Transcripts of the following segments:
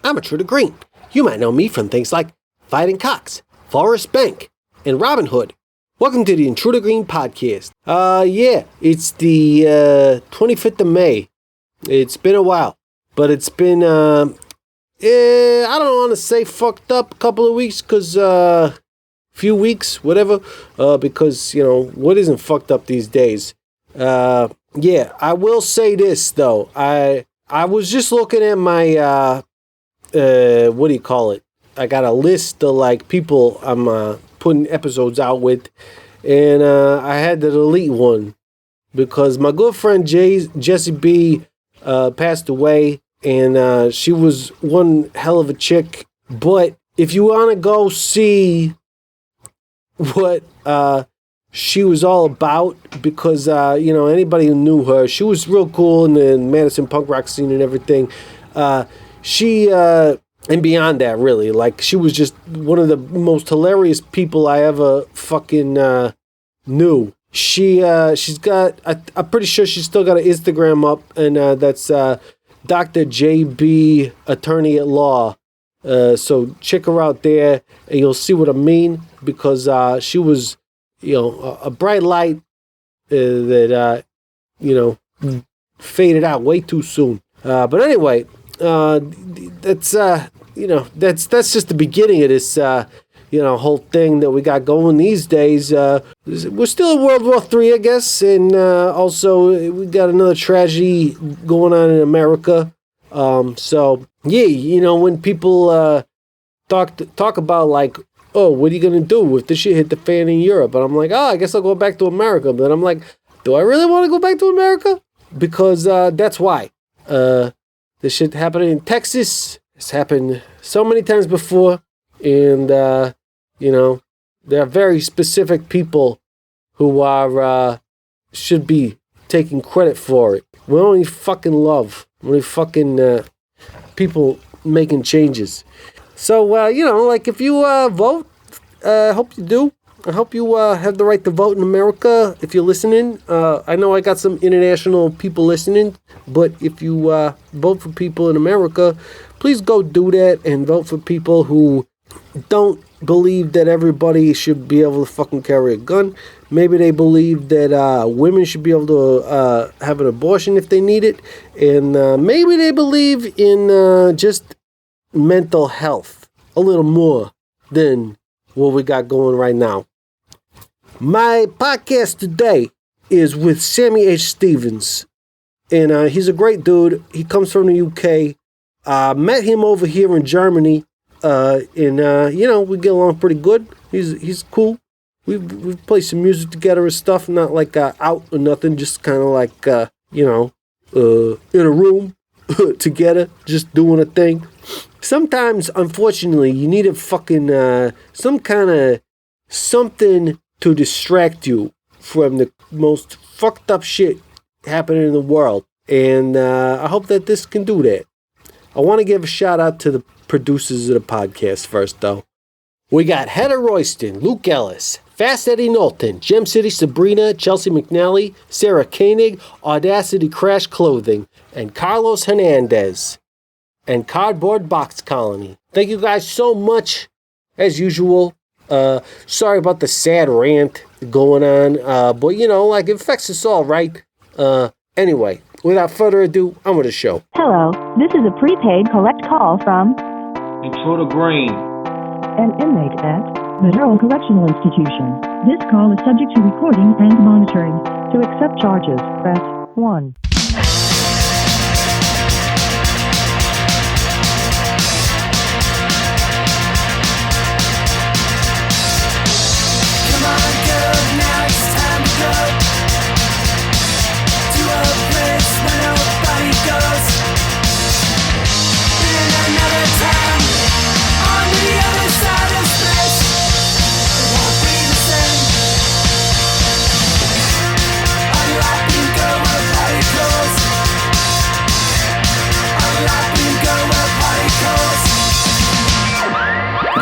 I'm Intruder Green. You might know me from things like Fighting Cocks, Forrest Bank, and Robin Hood. Welcome to the Intruder Green podcast. It's the 25th of May. It's been a while, but it's been, I don't want to say fucked up a couple of weeks, because, few weeks, whatever, because, what isn't fucked up these days? I will say this, though. I was just looking at my, what do you call it? I got a list of, people I'm putting episodes out with, and I had to delete one because my good friend Jessie B passed away, and she was one hell of a chick. But if you want to go see what she was all about, because, anybody who knew her, she was real cool in the Madison punk rock scene and everything. She, and beyond that, really, she was just one of the most hilarious people I ever fucking knew. She's got, I'm pretty sure she's still got an Instagram up, and that's Dr. JB Attorney at Law. So check her out there, and you'll see what I mean, because she was, a bright light that, faded out way too soon. But anyway, that's just the beginning of this, whole thing that we got going these days. We're still in World War III, I guess, and also we got another tragedy going on in America. When people talk about oh, what are you gonna do if this shit hit the fan in Europe? And I'm like, I guess I'll go back to America. But I'm like, do I really want to go back to America? Because that's why. This shit happened in Texas. It's happened so many times before. And, there are very specific people who are, should be taking credit for it. We only fucking love. We only fucking, people making changes. So, if you, vote, I hope you do. I hope you have the right to vote in America if you're listening. I know I got some international people listening, but if you vote for people in America, please go do that and vote for people who don't believe that everybody should be able to fucking carry a gun. Maybe they believe that women should be able to have an abortion if they need it. And maybe they believe in just mental health a little more than what we got going right now. My podcast today is with Sammy H Stephens, and he's a great dude. He comes from the UK. Met him over here in Germany, and we get along pretty good. He's cool. We've played some music together and stuff, not out or nothing, just kind of in a room together, just doing a thing. Sometimes, unfortunately, you need a fucking some kind of something to distract you from the most fucked up shit happening in the world. And I hope that this can do that. I want to give a shout out to the producers of the podcast first, though. We got Heather Royston, Luke Ellis, Fast Eddie Knowlton, Gem City Sabrina, Chelsea McNally, Sarah Koenig, Audacity Crash Clothing, and Carlos Hernandez, and Cardboard Box Colony. Thank you guys so much, as usual. Sorry about the sad rant going on, but it affects us all, right? Anyway, without further ado, on with the show. Hello, this is a prepaid collect call from Intruder Green, an inmate at Monroe Correctional Institution. This call is subject to recording and monitoring. To accept charges, press 1.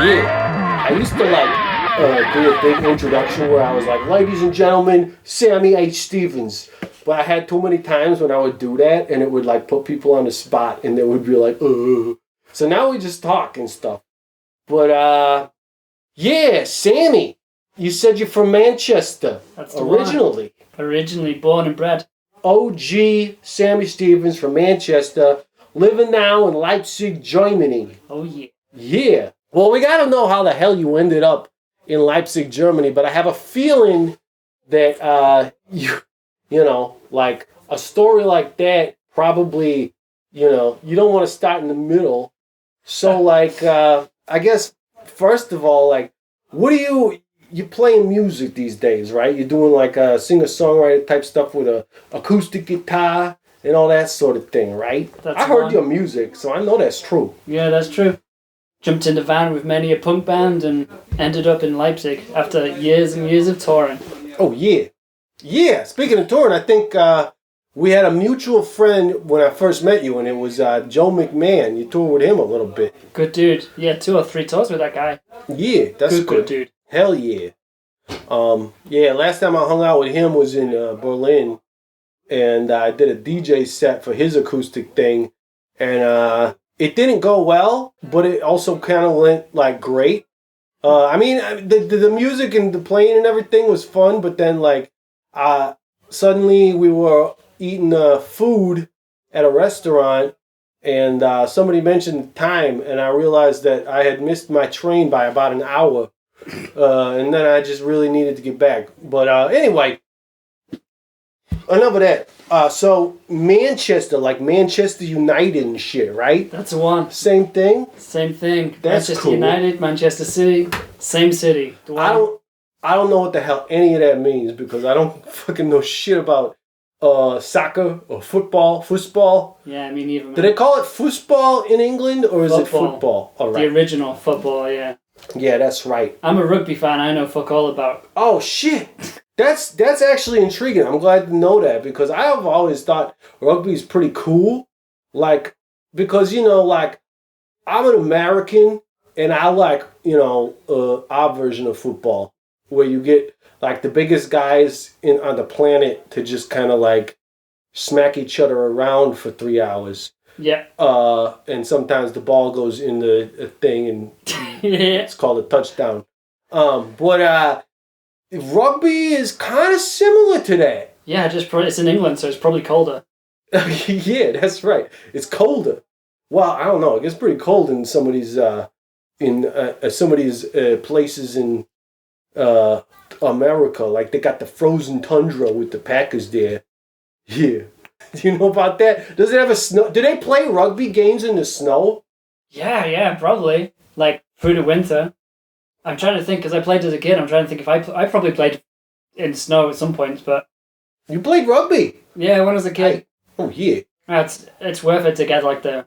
Yeah, I used to do a big introduction where I was like, ladies and gentlemen, Sammy H Stephens. But I had too many times when I would do that and it would put people on the spot and they would be like, So now we just talk and stuff. But, yeah, Sammy, you said you're from Manchester. That's the originally. One. Originally born and bred. OG Sammy Stephens from Manchester, living now in Leipzig, Germany. Oh, yeah. Yeah. Well, we got to know how the hell you ended up in Leipzig, Germany, but I have a feeling that, you know, like a story like that probably, you know, you don't want to start in the middle. So, like, I guess, first of all, like, what do you playing music these days, right? You're doing like a singer-songwriter type stuff with a acoustic guitar and all that sort of thing, right? I heard your music, so I know that's true. Yeah, that's true. Jumped in the van with many a punk band and ended up in Leipzig after years and years of touring. Oh, yeah. Yeah, speaking of touring, I think we had a mutual friend when I first met you, and it was Joe McMahon. You toured with him a little bit. Good dude. Yeah, 2 or 3 tours with that guy. Yeah, that's good dude. Hell yeah. Yeah, last time I hung out with him was in Berlin, and I did a DJ set for his acoustic thing, and it didn't go well, but it also kind of went like great. I mean, the music and the playing and everything was fun, but then like suddenly we were eating food at a restaurant, and somebody mentioned the time, and I realized that I had missed my train by about an hour. And then I just really needed to get back. But anyway, enough of that. So Manchester, like Manchester United and shit, right? That's the one. Same thing? Same thing. That's Manchester cool. United, Manchester City, same city. I don't know what the hell any of that means because I don't fucking know shit about soccer or football. Yeah, me neither. Man. Do they call it football in England or is it football? All right. The original football, yeah. Yeah, that's right. I'm a rugby fan. I know fuck all about. Oh shit, that's actually intriguing. I'm glad to know that because I have always thought rugby is pretty cool. Like because you know, like I'm an American and I like our version of football where you get like the biggest guys on the planet to just kind of like smack each other around for 3 hours. Yeah. And sometimes the ball goes in the thing and yeah. It's called a touchdown. But rugby is kind of similar to that. Yeah, it's in England, so it's probably colder. Yeah, that's right. It's colder. Well, I don't know. It gets pretty cold in some of these places in America. Like they got the frozen tundra with the Packers there. Yeah. Do you know about that? Does it have a snow? Do they play rugby games in the snow? Yeah, probably. Like through the winter. I'm trying to think because I played as a kid. I'm trying to think if I probably played in snow at some point, but you played rugby. Yeah, when I was a kid. Oh yeah. It's worth it to get like the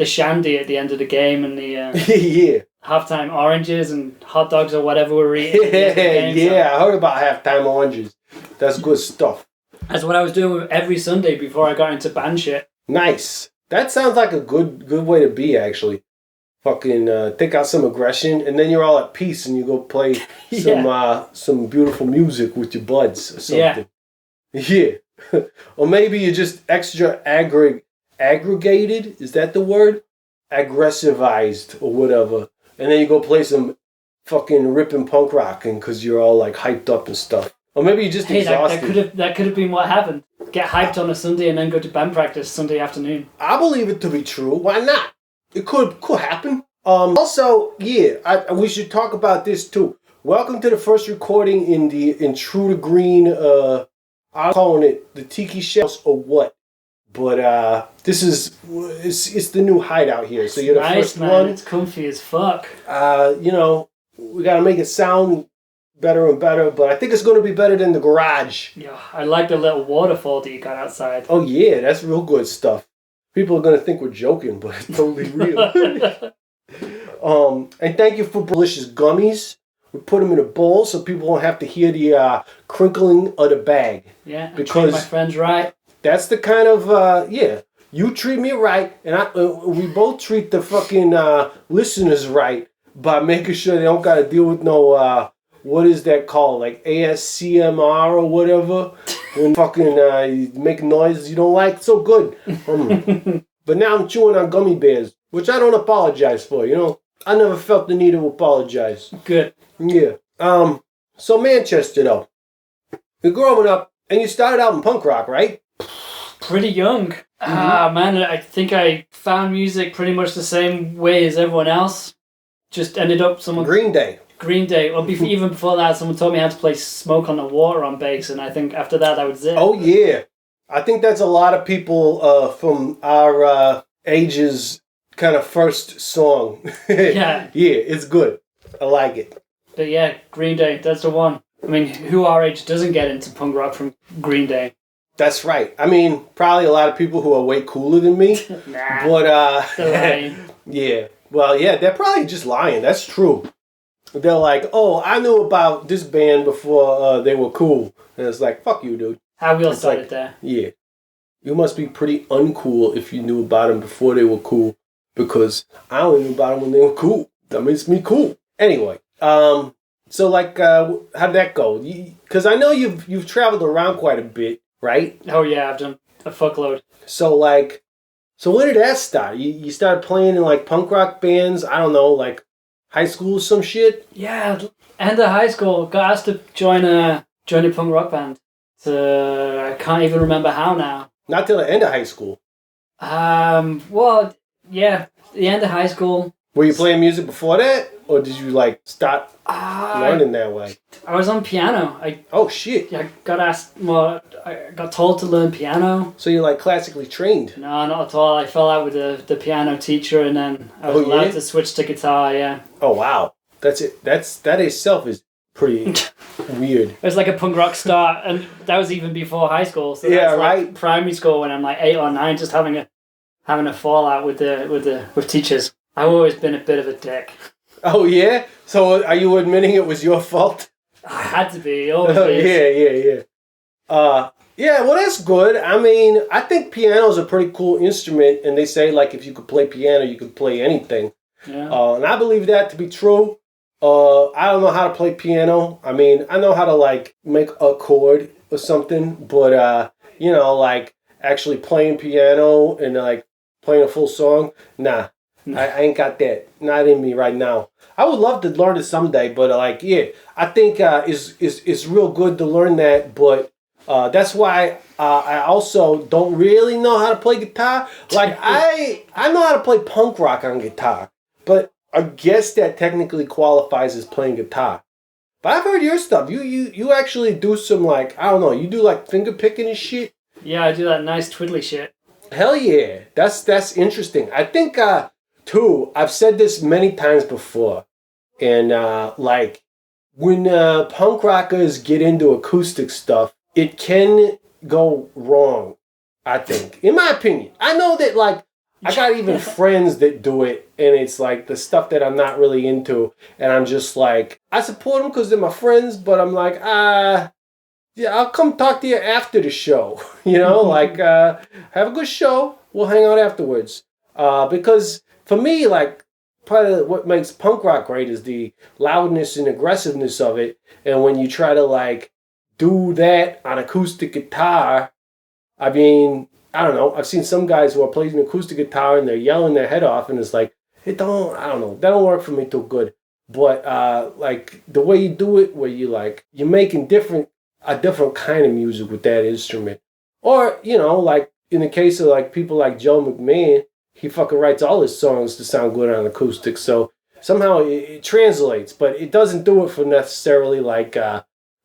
shandy at the end of the game and the yeah halftime oranges and hot dogs or whatever we're eating. Yeah, I heard about halftime oranges. That's good stuff. That's what I was doing every Sunday before I got into band shit. Nice. That sounds like a good way to be, actually. Fucking take out some aggression, and then you're all at peace, and you go play some beautiful music with your buds or something. Yeah. Or maybe you're just extra aggregated. Is that the word? Aggressivized or whatever. And then you go play some fucking ripping punk rocking because you're all like hyped up and stuff. Or maybe you're just exhausted. That could have been what happened. Get hyped on a Sunday and then go to band practice Sunday afternoon. I believe it to be true. Why not? It could happen. Also, yeah, we should talk about this too. Welcome to the first recording in the Intruder Green, I'm calling it the Tiki Shells or what. But this is, it's the new hideout here. So you're the first man. one. It's comfy as fuck. We got to make it sound better and better, but I think it's going to be better than the garage. Yeah, I like the little waterfall that you got outside. Oh yeah, that's real good stuff. People are going to think we're joking, but it's totally real. And thank you for delicious gummies. We put them in a bowl so people won't have to hear the crinkling of the bag. Yeah, because my friends right. That's the kind of, you treat me right, and we both treat the fucking listeners right by making sure they don't got to deal with no, what is that called, like ASCMR or whatever, when fucking you make noises you don't like. So good. But now I'm chewing on gummy bears. which I don't apologize for. You know, I never felt the need to apologize. Good. Yeah. So Manchester though, you're growing up and you started out in punk rock, right? Pretty young. Man, I think I found music pretty much the same way as everyone else. Just ended up Green Day. Green Day. Well, even before that, someone told me how to play Smoke on the Water on bass, and I think after that was it. Oh yeah, I think that's a lot of people from our ages kind of first song. Yeah. Yeah, it's good. I like it. But yeah, Green Day, that's the one. I mean, who our age doesn't get into punk rock from Green Day? That's right. I mean, probably a lot of people who are way cooler than me. Nah. But They're lying. yeah. Well, yeah, they're probably just lying. That's true. They're like, oh, I knew about this band before they were cool. And it's like, fuck you, dude. How we all It's started like, there. Yeah. You must be pretty uncool if you knew about them before they were cool. Because I only knew about them when they were cool. That makes me cool. Anyway, so like, how'd that go? Because I know you've traveled around quite a bit, right? Oh yeah, I've done a fuckload. So like, so when did that start? You started playing in like punk rock bands? I don't know, like high school or some shit? Yeah, end of high school, got asked to join a punk rock band. So I can't even remember how now. Not till the end of high school. Well, yeah, the end of high school. Were you playing music before that? Or did you like start learning that way? I was on piano. Oh shit. I got asked, well, I got told to learn piano. So you're like classically trained? No, not at all. I fell out with the piano teacher and then I was allowed to switch to guitar, yeah. Oh wow. That's it. That itself is pretty weird. It was like a punk rock start, and that was even before high school. So Yeah, that's like right. primary school when I'm like 8 or 9, just having a fallout with teachers. I've always been a bit of a dick. Oh yeah? So are you admitting it was your fault? I had to be. Always Oh is. yeah. Yeah, well that's good. I mean, I think piano's a pretty cool instrument, and they say like if you could play piano, you could play anything. Yeah. And I believe that to be true. I don't know how to play piano. I mean, I know how to like make a chord or something, but you know, like actually playing piano and like playing a full song, nah. I ain't got that. Not in me right now. I would love to learn it someday, but like, yeah, I think it's real good to learn that. But that's why I also don't really know how to play guitar. Like I know how to play punk rock on guitar, but I guess that technically qualifies as playing guitar. But I've heard your stuff. You actually do some like, I don't know, you do like finger picking and shit. Yeah, I do that nice twiddly shit. Hell yeah, that's interesting. I think. Two, I've said this many times before, and like when punk rockers get into acoustic stuff, it can go wrong, I think, in my opinion. I know that like I got even friends that do it, and it's like the stuff that I'm not really into, and I'm just like, I support them because they're my friends, but I'm like, yeah, I'll come talk to you after the show, you know, like have a good show, we'll hang out afterwards, because for me, like, part of what makes punk rock great is the loudness and aggressiveness of it. And when you try to, like, do that on acoustic guitar, I mean, I don't know. I've seen some guys who are playing acoustic guitar and they're yelling their head off, and it's like, I don't know. That don't work for me too good. But, like, the way you do it, where you, like, you're making a different kind of music with that instrument. Or, you know, like, in the case of, like, people like Joe McMahon, he fucking writes all his songs to sound good on acoustic, so somehow it translates, but it doesn't do it for necessarily like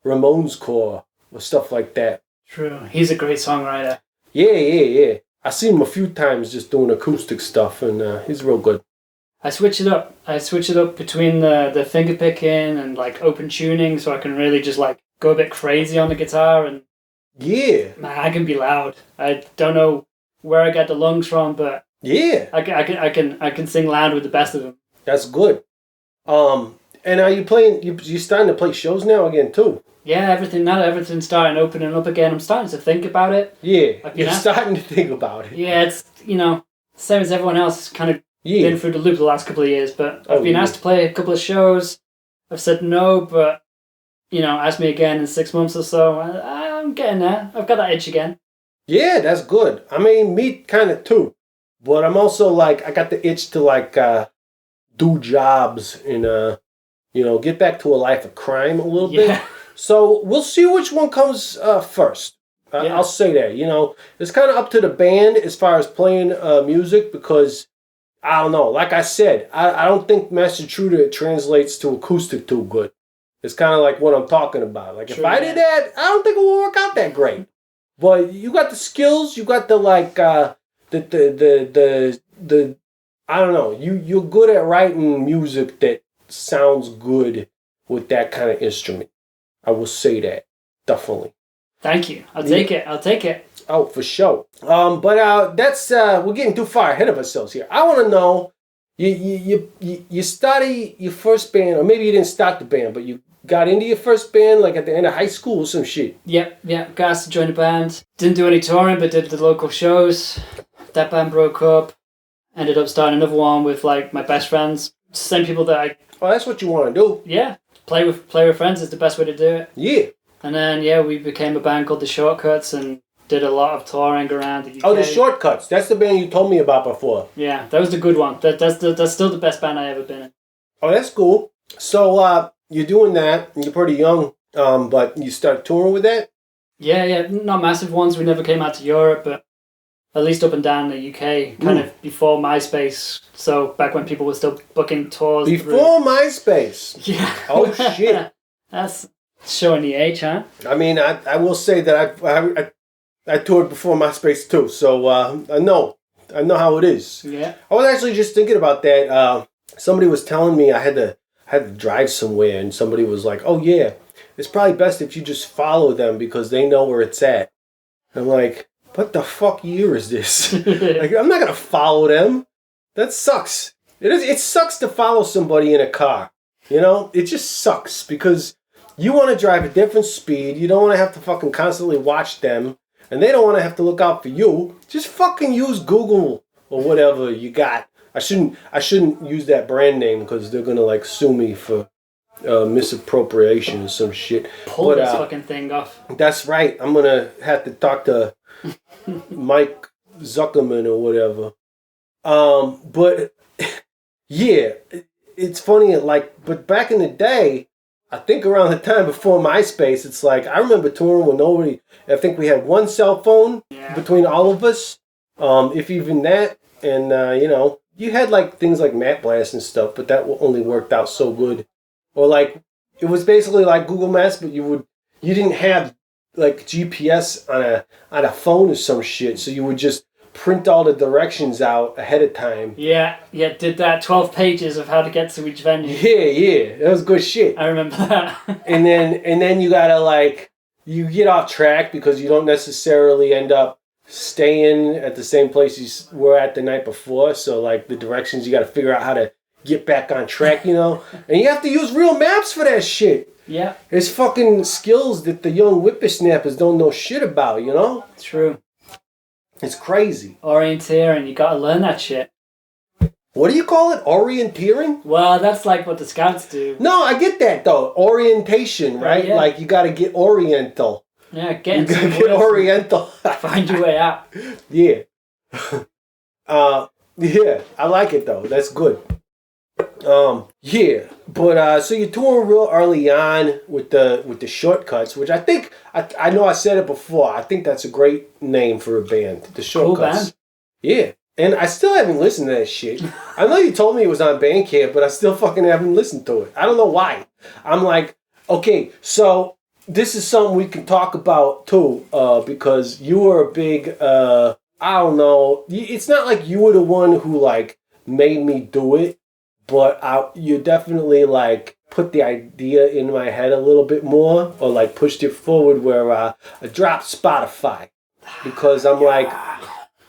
Ramones core or stuff like that. True. He's a great songwriter. Yeah. I've seen him a few times just doing acoustic stuff, and he's real good. I switch it up. Between the finger picking and like open tuning, so I can really just like go a bit crazy on the guitar, and yeah, man, I can be loud. I don't know where I get the lungs from, but yeah, I can sing loud with the best of them. That's good. And are you playing? You starting to play shows now again too? Yeah, everything's starting opening up again. I'm starting to think about it. Yeah, you're starting to think about it. Yeah, it's same as everyone else. Kind of been through the loop the last couple of years, but I've been asked to play a couple of shows. I've said no, but ask me again in 6 months or so. I'm getting there. I've got that itch again. Yeah, that's good. I mean, me kind of too. But I'm also like, I got the itch to like do jobs and get back to a life of crime a little bit. So we'll see which one comes first. I'll say that. It's kind of up to the band as far as playing music because I don't know. Like I said, I don't think Master Intruder translates to acoustic too good. It's kind of like what I'm talking about. Like if I did that, I don't think it will work out that great. But you got the skills, you got the like the I don't know. You're good at writing music that sounds good with that kind of instrument. I will say that definitely. Thank you. I'll take it. Oh, for sure. But that's we're getting too far ahead of ourselves here. I want to know you study your first band, or maybe you didn't start the band, but you got into your first band like at the end of high school or some shit. Yep. Got asked to join a band. Didn't do any touring, but did the local shows. That band broke up. Ended up starting another one with like my best friends. Same people that I. Oh, that's what you want to do. Yeah, play with friends is the best way to do it. Yeah. And then we became a band called the Shortcuts and did a lot of touring around the UK. Oh, the Shortcuts. That's the band you told me about before. Yeah, that was the good one. That's still the best band I ever been in. Oh, that's cool. So you're doing that. You're pretty young, but you start touring with that. Yeah, not massive ones. We never came out to Europe, but at least up and down the UK, kind of before MySpace. So back when people were still booking tours. Before MySpace. Yeah. Oh shit. That's showing the age, huh? I mean, I will say that I toured before MySpace too, so I know how it is. Yeah. I was actually just thinking about that. Somebody was telling me I had to drive somewhere, and somebody was like, "Oh yeah, it's probably best if you just follow them because they know where it's at." I'm like, what the fuck year is this? Like, I'm not gonna follow them. That sucks. It sucks to follow somebody in a car. It just sucks because you want to drive a different speed. You don't want to have to fucking constantly watch them, and they don't want to have to look out for you. Just fucking use Google or whatever you got. I shouldn't use that brand name because they're gonna like sue me for misappropriation or some shit. Pull this fucking thing off. That's right. I'm gonna have to talk to Mike Zuckerman or whatever. But yeah, it's funny. But back in the day, I think around the time before MySpace, it's like I remember touring with nobody. I think we had one cell phone between all of us, if even that. And you had like things like Map Blast and stuff, but that only worked out so good. Or like it was basically like Google Maps, but you didn't have like GPS on a phone or some shit, so you would just print all the directions out ahead of time. Yeah, did that 12 pages of how to get to each venue. Yeah, that was good shit. I remember that. and then you gotta like you get off track because you don't necessarily end up staying at the same place you were at the night before. So like the directions, you gotta figure out how to get back on track, and you have to use real maps for that shit. Yeah. It's fucking skills that the young whippersnappers don't know shit about, True. It's crazy. Orienteering, you gotta learn that shit. What do you call it? Orienteering? Well, that's like what the scouts do. No, I get that though. Orientation, right? Yeah. Like you gotta get oriental. Yeah, You gotta get oriental. Find your way out. Yeah. Yeah, I like it though. That's good. Yeah, but so you're touring real early on with the Shortcuts, which I think I know I said it before. I think that's a great name for a band, the Shortcuts. Cool band. Yeah, and I still haven't listened to that shit. I know you told me it was on Bandcamp, but I still fucking haven't listened to it. I don't know why. I'm like, okay, so this is something we can talk about too, because you were a big, I don't know. It's not like you were the one who like made me do it. But you definitely like put the idea in my head a little bit more, or like pushed it forward where I dropped Spotify because I'm like,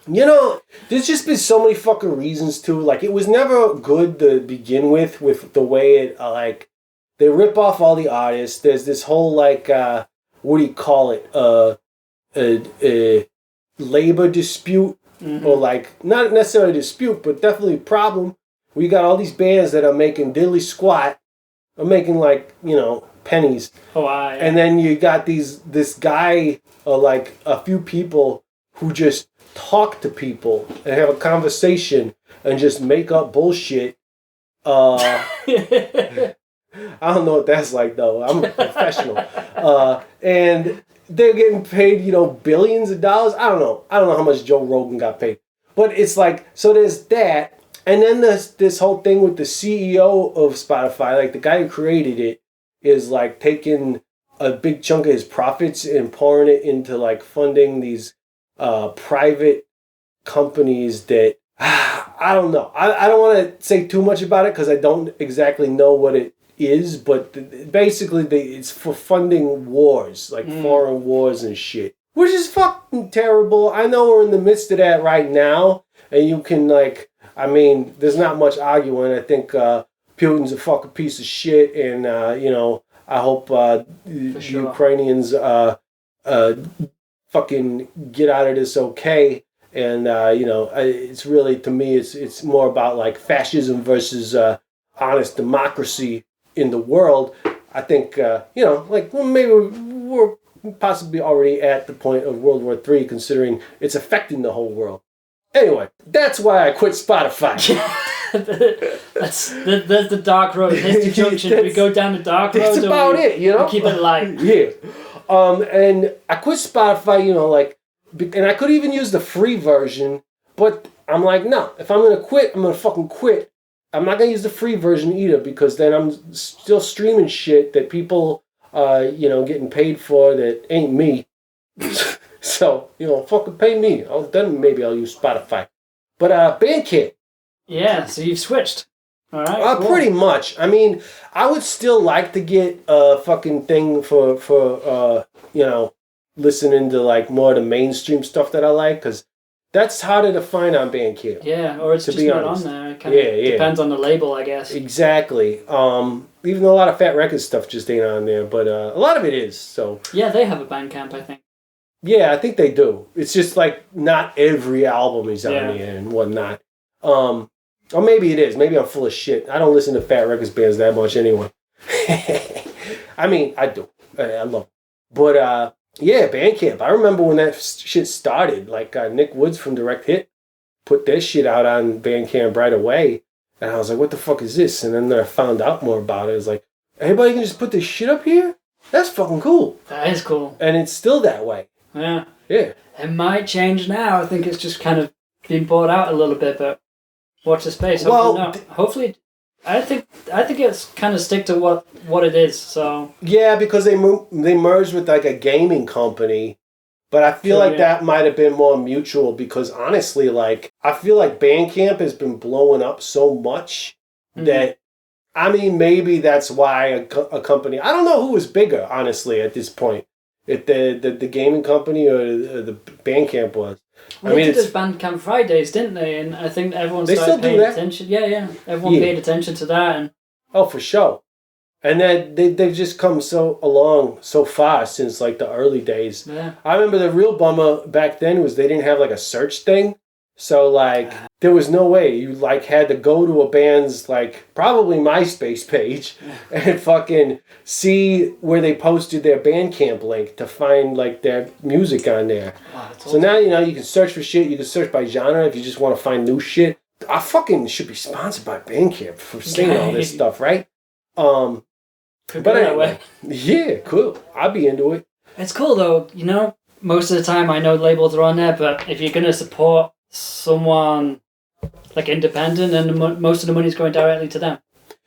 there's just been so many fucking reasons too. Like it was never good to begin with the way it like they rip off all the artists. There's this whole like what do you call it? A labor dispute, or like not necessarily a dispute, but definitely a problem. We got all these bands that are making diddly squat, are making like, pennies. Yeah. And then you got this guy, or like a few people who just talk to people and have a conversation and just make up bullshit. I don't know what that's like though. I'm a professional. And they're getting paid, billions of dollars. I don't know how much Joe Rogan got paid. But it's like, so there's that. And then there's this whole thing with the CEO of Spotify, like the guy who created it is like taking a big chunk of his profits and pouring it into like funding these private companies that I don't know. I don't want to say too much about it because I don't exactly know what it is, but basically it's for funding wars, like foreign wars and shit, which is fucking terrible. I know we're in the midst of that right now, and you can there's not much arguing. I think Putin's a fucking piece of shit, and I hope Ukrainians fucking get out of this okay. And it's really, to me, it's more about like fascism versus honest democracy in the world. I think maybe we're possibly already at the point of World War III, considering it's affecting the whole world. Anyway, that's why I quit Spotify. That's the dark road. That's the junction. We go down the dark road. That's about it. We keep it light. Yeah. And I quit Spotify. And I could even use the free version, but I'm like, no. If I'm gonna quit, I'm gonna fucking quit. I'm not gonna use the free version either, because then I'm still streaming shit that people, getting paid for that ain't me. So, fucking pay me. Then maybe I'll use Spotify. But Bandcamp. Yeah, so you've switched. All right. Cool. Pretty much. I mean, I would still like to get a fucking thing for listening to like more of the mainstream stuff that I like, because that's harder to find on Bandcamp. Yeah, or it's just not on there. It kind of depends on the label, I guess. Exactly. Even though a lot of Fat Records stuff just ain't on there, but a lot of it is. So yeah, they have a Bandcamp, I think. Yeah, I think they do. It's just like not every album is on there and whatnot. Or maybe it is. Maybe I'm full of shit. I don't listen to Fat Records bands that much anyway. I mean, I do. I love them. But Bandcamp. I remember when that shit started. Like Nick Woods from Direct Hit put their shit out on Bandcamp right away. And I was like, what the fuck is this? And then I found out more about it. It was like, anybody can just put this shit up here? That's fucking cool. That is cool. And it's still that way. Yeah. Yeah. It might change now. I think it's just kind of being bought out a little bit, but watch the space. Hopefully, I think it's kind of stick to what it is. So yeah, because they merged with like a gaming company, but I feel that might have been more mutual, because honestly, like I feel like Bandcamp has been blowing up so much that maybe that's why a company, I don't know who was bigger honestly at this point. If the gaming company or the Bandcamp was. Well, they did those Bandcamp Fridays, didn't they? And I think everyone started paying attention. Yeah. Everyone paid attention to that. And oh, for sure. And then they've just come along so far since like the early days. Yeah. I remember the real bummer back then was they didn't have like a search thing. So like there was no way. You like had to go to a band's like probably MySpace page and fucking see where they posted their Bandcamp link to find like their music on there. Wow, so now you can search for shit. You can search by genre if you just want to find new shit. I fucking should be sponsored by Bandcamp for saying all this stuff, right? But anyway, yeah, cool. I'd be into it. It's cool though. Most of the time I know labels are on there, but if you're gonna support someone like independent, and most of the money's going directly to them.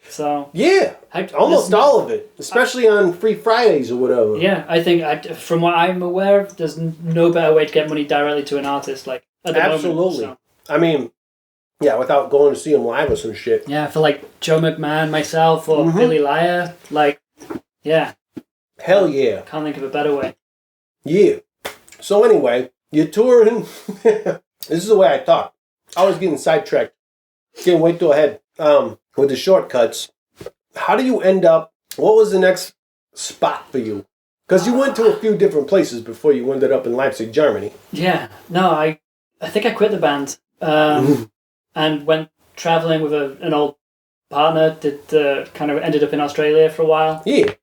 So yeah, almost all of it, especially on Free Fridays or whatever. Yeah, I think from what I'm aware of, there's no better way to get money directly to an artist. Like at the absolutely. Moment, so. I mean, yeah, without going to see them live or some shit. Yeah, for like Joe McMahon, myself, or Billy Liar, like, yeah. Hell yeah. Can't think of a better way. Yeah. So anyway, you're touring. This is the way I thought. I was getting sidetracked. Getting way too ahead with the shortcuts. How do you end up... What was the next spot for you? Because you went to a few different places before you ended up in Leipzig, Germany. Yeah. No, I think I quit the band and went travelling with an old partner. Kind of ended up in Australia for a while. Yeah.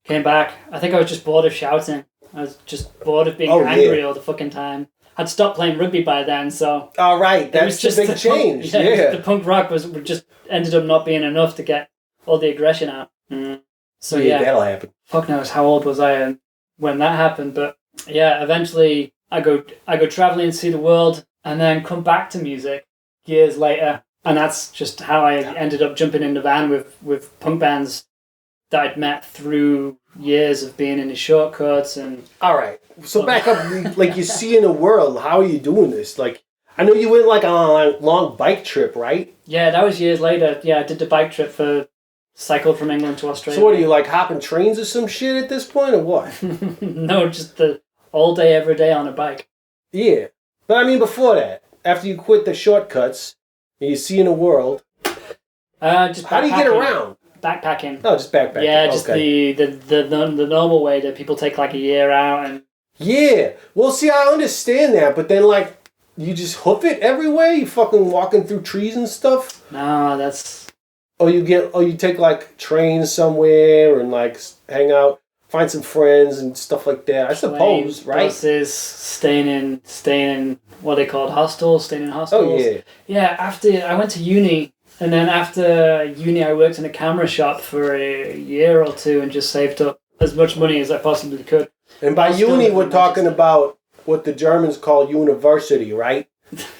Came back. I think I was just bored of shouting. I was just bored of being angry all the fucking time. had stopped playing rugby by then, so... All right, that's just a big change. Yeah. The punk rock was just ended up not being enough to get all the aggression out. So yeah, that'll happen. Fuck knows how old was I when that happened, but yeah, eventually I go traveling and see the world, and then come back to music years later, and that's just how I ended up jumping in the van with punk bands that I'd met through years of being in the shortcuts and... All right, so back up, like you see in the world, how are you doing this? Like, I know you went like on a long bike trip, right? Yeah, that was years later. Yeah, I did the bike trip cycled from England to Australia. So what, are you like hopping trains or some shit at this point, or what? No, just the all day, every day on a bike. Yeah, but I mean before that, after you quit the shortcuts, and you see in the world, just how do you get around? Backpacking. Oh, just backpacking. Yeah, just the normal way that people take like a year out and... Yeah. Well, see, I understand that, but then like, you just hoof it everywhere? You fucking walking through trees and stuff? No, that's... you take like trains somewhere and like hang out, find some friends and stuff like that. I suppose, right? Buses, staying in what they called hostels, staying in hostels. Oh yeah. Yeah, after I went to uni, and then after uni I worked in a camera shop for a year or two and just saved up as much money as I possibly could. And by uni, we're talking about what the Germans call university, right?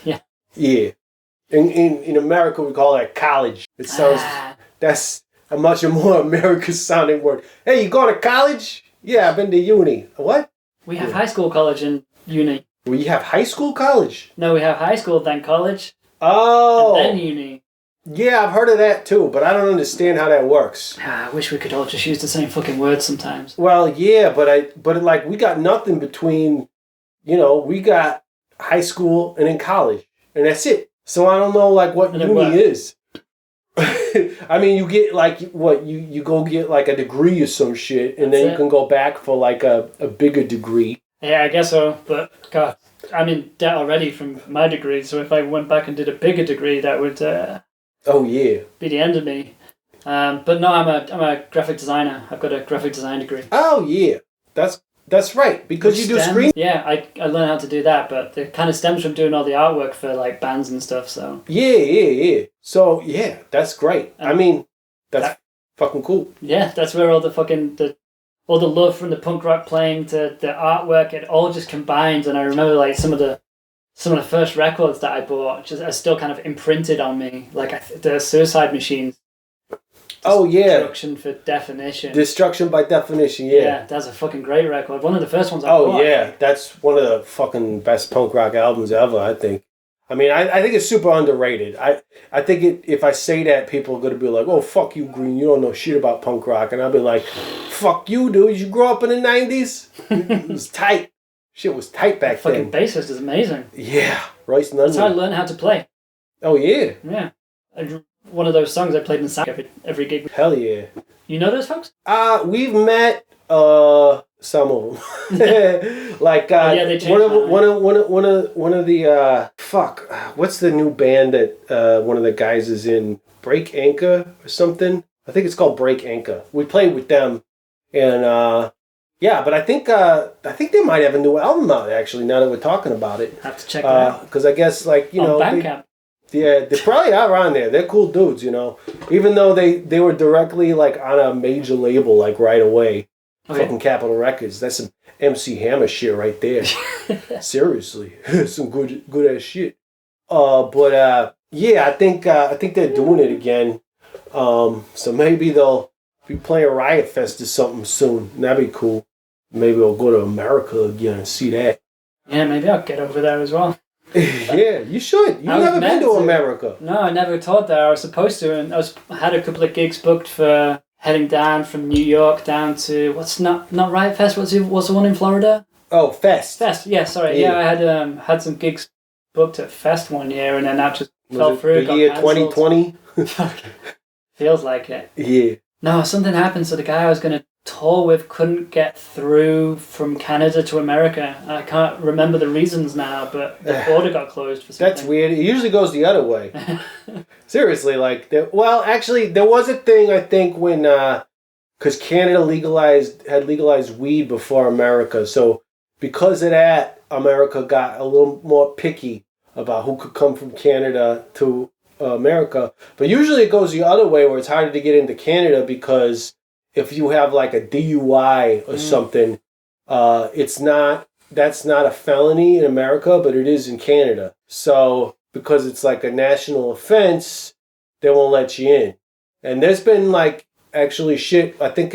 Yeah. Yeah. In America, we call that college. It sounds... That's a much more American sounding word. Hey, you going to college? Yeah, I've been to uni. What? We have high school, college, and uni. We have high school, college? No, we have high school, then college. Oh. And then uni. Yeah, I've heard of that too, but I don't understand how that works. I wish we could all just use the same fucking words sometimes. Well, yeah, but like we got nothing between, we got high school and then college, and that's it. So I don't know like what uni is. I mean, you get like what you go get like a degree or some shit, and then you can go back for like a bigger degree. Yeah, I guess so. But God, I'm in debt already from my degree. So if I went back and did a bigger degree, that would oh yeah, be the end of me. But no, I'm a graphic designer. I've got a graphic design degree. Oh yeah, that's right, because you do screen. Yeah, I learned how to do that, but it kind of stems from doing all the artwork for like bands and stuff. So yeah. So yeah, that's great. I mean, that's fucking cool. Yeah, that's where all the fucking all the love from the punk rock playing to the artwork, it all just combines. And I remember like some of the first records that I bought just are still kind of imprinted on me, like the Suicide Machines. Oh yeah, Destruction for Definition. Destruction by Definition, yeah. Yeah, that's a fucking great record. One of the first ones I bought. bought. Yeah, that's one of the fucking best punk rock albums ever, I think. I mean, I think it's super underrated. I think if I say that, people are going to be like, oh, fuck you, Green, you don't know shit about punk rock. And I'll be like, fuck you, dude, you grew up in the 90s? It was tight. Shit was tight back then. Fucking bassist is amazing. Yeah, Royce Nunley. That's how I learned how to play. Oh, yeah? Yeah. One of those songs I played in every gig. Hell yeah. You know those folks? We've met some of them. Like they changed one of the what's the new band that one of the guys is in? Break Anchor or something? I think it's called Break Anchor. We played with them, and but I think they might have a new album out actually. Now that we're talking about it, have to check that out because I guess like on Bandcamp. Yeah, they probably are on there. They're cool dudes, Even though they were directly like on a major label like right away. Okay. Fucking Capitol Records. That's some MC Hammer shit right there. Seriously. Some good ass shit. I think they're doing it again. So maybe they'll be playing Riot Fest or something soon. That'd be cool. Maybe I'll go to America again and see that. Yeah, maybe I'll get over there as well. Yeah, you should. You've never been to America. No, I never thought that. I was supposed to, and I had a couple of gigs booked for heading down from New York down to what's not Riot Fest. What's the one in Florida? Oh, Fest. Fest. Yeah, sorry. Yeah, I had some gigs booked at Fest one year, and then that just fell through. The year 2020. Feels like it. Yeah. No, something happened. So the guy I was going to tour with couldn't get through from Canada to America. I can't remember the reasons now, but the border got closed for something. That's weird. It usually goes the other way. Seriously, actually, there was a thing, I think, when, because Canada had legalized weed before America, so because of that, America got a little more picky about who could come from Canada to America. But usually it goes the other way where it's harder to get into Canada because if you have like a DUI or something, that's not a felony in America, but it is in Canada. So because it's like a national offense, they won't let you in. And there's been like actually shit. I think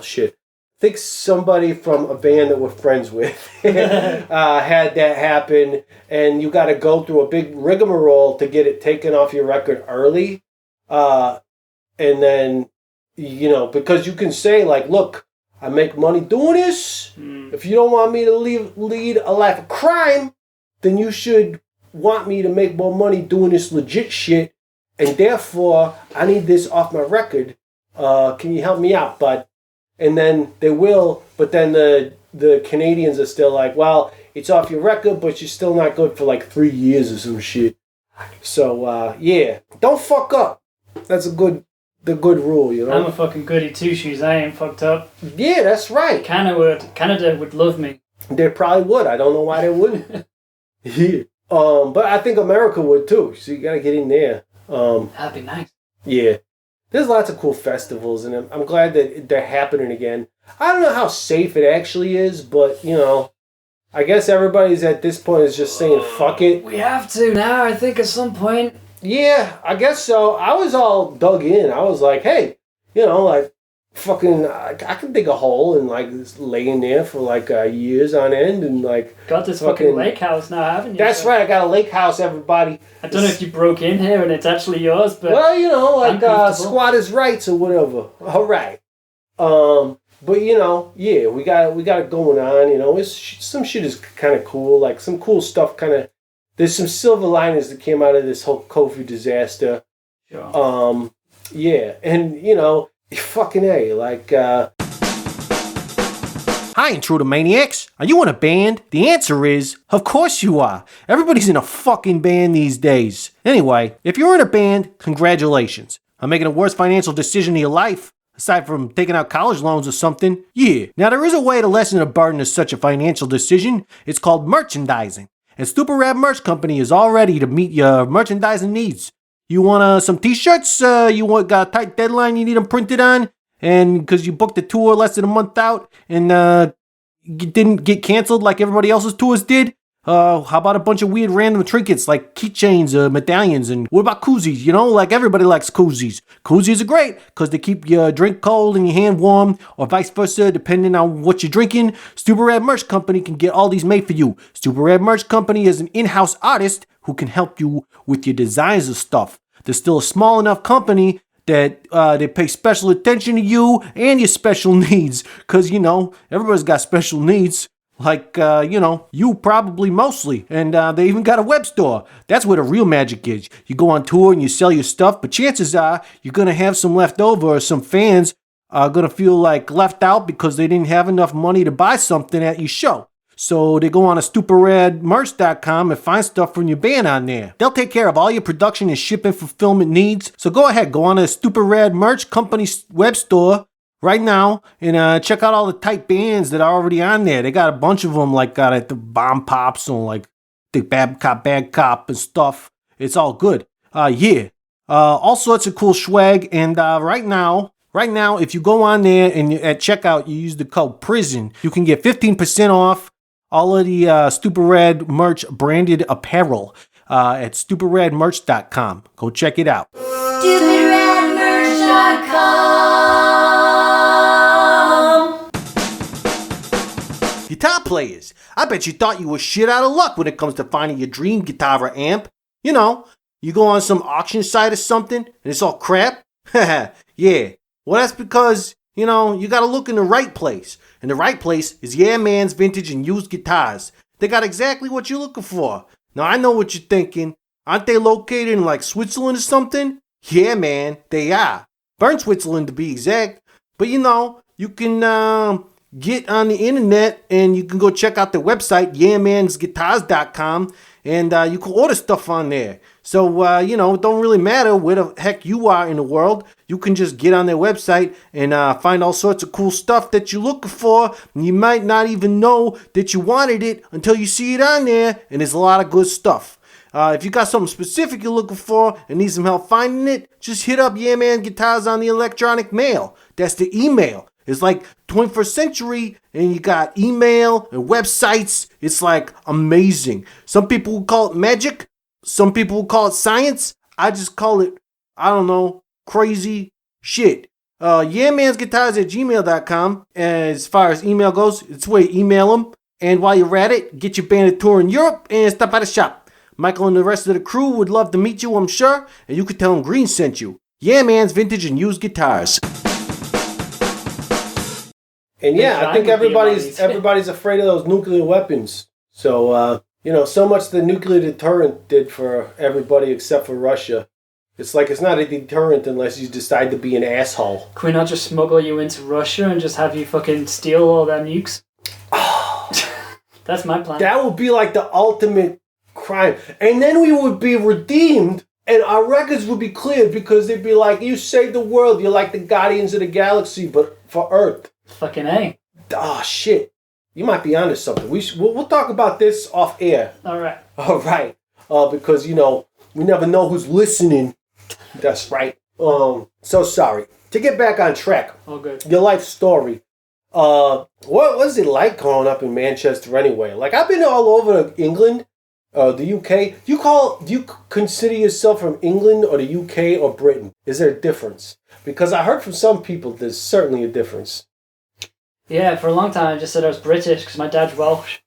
shit. I think somebody from a band that we're friends with had that happen, and you got to go through a big rigmarole to get it taken off your record early. And then, because you can say, like, look, I make money doing this. If you don't want me to lead a life of crime, then you should want me to make more money doing this legit shit, and therefore, I need this off my record. Can you help me out, bud? And then they will, but then the Canadians are still like, well, it's off your record, but you're still not good for like 3 years or some shit. So, yeah, don't fuck up. That's the good rule, I'm a fucking goody two-shoes. I ain't fucked up. Yeah, that's right. Canada would love me. They probably would. I don't know why they wouldn't. Yeah. But I think America would too. So you gotta get in there. That'd be nice. Yeah. There's lots of cool festivals, and I'm glad that they're happening again. I don't know how safe it actually is, but, I guess everybody's at this point is just saying, fuck it. We have to now, I think, at some point. Yeah, I guess so. I was all dug in. I was like, hey, fucking, I can dig a hole and, like, just lay in there for, like, years on end and, like... Got this fucking lake house now, haven't you? That's right, I got a lake house, everybody. I don't know if you broke in here and it's actually yours, but... Well, squatters' rights or whatever. All right. But, yeah, we got it going on, some shit is kind of cool, like, some cool stuff kind of... There's some silver linings that came out of this whole COVID disaster. Sure. Yeah, and, fucking A, like, Hi, Intruder Maniacs. Are you in a band? The answer is, of course you are. Everybody's in a fucking band these days. Anyway, if you're in a band, congratulations. I'm making the worst financial decision of your life, aside from taking out college loans or something. Yeah. Now, there is a way to lessen the burden of such a financial decision. It's called merchandising. And Super Rad Merch Company is all ready to meet your merchandising needs. You want some t-shirts? Got a tight deadline you need them printed on? And because you booked a tour less than a month out and you didn't get canceled like everybody else's tours did? How about a bunch of weird random trinkets like keychains, medallions, and what about koozies? Like everybody likes koozies. Koozies are great because they keep your drink cold and your hand warm, or vice versa, depending on what you're drinking. Super Rad Merch Company can get all these made for you. Super Rad Merch Company is an in-house artist who can help you with your designs of stuff. They're still a small enough company that they pay special attention to you and your special needs. Because, everybody's got special needs. Like, you probably mostly. And they even got a web store. That's where the real magic is. You go on tour and you sell your stuff, but chances are you're going to have some left over, or some fans are going to feel like left out because they didn't have enough money to buy something at your show. So they go on to superradmerch.com and find stuff from your band on there. They'll take care of all your production and shipping fulfillment needs. So go ahead, go on to Super Rad Merch Company's web store right now and check out all the tight bands that are already on there. They got a bunch of them, like got at the Bomb Pops and like the Bad Cop and stuff. It's all good. All sorts of cool swag. And right now, if you go on there and at checkout you use the code PRISON, you can get 15% off all of the Super Rad Merch branded apparel at superradmerch.com. Go check it out. superradmerch.com. Guitar players, I bet you thought you were shit out of luck when it comes to finding your dream guitar or amp. You go on some auction site or something and it's all crap. Yeah. Well, that's because, you gotta look in the right place. And the right place is Yeah Man's Vintage and Used Guitars. They got exactly what you're looking for. Now, I know what you're thinking. Aren't they located in, like, Switzerland or something? Yeah, man, they are. Bern, Switzerland, to be exact. But, you can get on the internet and you can go check out their website, yeahmansguitars.com. and you can order stuff on there. So, it don't really matter where the heck you are in the world. You can just get on their website and find all sorts of cool stuff that you're looking for. And you might not even know that you wanted it until you see it on there. And there's a lot of good stuff. If you got something specific you're looking for and need some help finding it, just hit up Yeah Man Guitars on the electronic mail. That's the email. It's like 21st century, and you got email and websites. It's like amazing. Some people will call it magic. Some people will call it science. I just call it, I don't know, crazy shit. YeahMansGuitars@gmail.com. As far as email goes, it's where you email them. And while you're at it, get your band a tour in Europe and stop by the shop. Michael and the rest of the crew would love to meet you, I'm sure. And you could tell them Green sent you. Yeah Man's Vintage and Used Guitars. And yeah, I think everybody's afraid of those nuclear weapons. So, so much the nuclear deterrent did for everybody except for Russia. It's like it's not a deterrent unless you decide to be an asshole. Can we not just smuggle you into Russia and just have you fucking steal all their nukes? That's my plan. That would be like the ultimate crime. And then we would be redeemed and our records would be cleared because they'd be like, you saved the world. You're like the Guardians of the Galaxy, but for Earth. Fucking A. Oh, shit. You might be onto something. We'll talk about this off air. All right. Because, we never know who's listening. That's right. So sorry. To get back on track. All good. Your life story. What was it like growing up in Manchester anyway? Like, I've been all over England, the UK. Do you consider yourself from England or the UK or Britain? Is there a difference? Because I heard from some people there's certainly a difference. Yeah, for a long time I just said I was British because my dad's Welsh.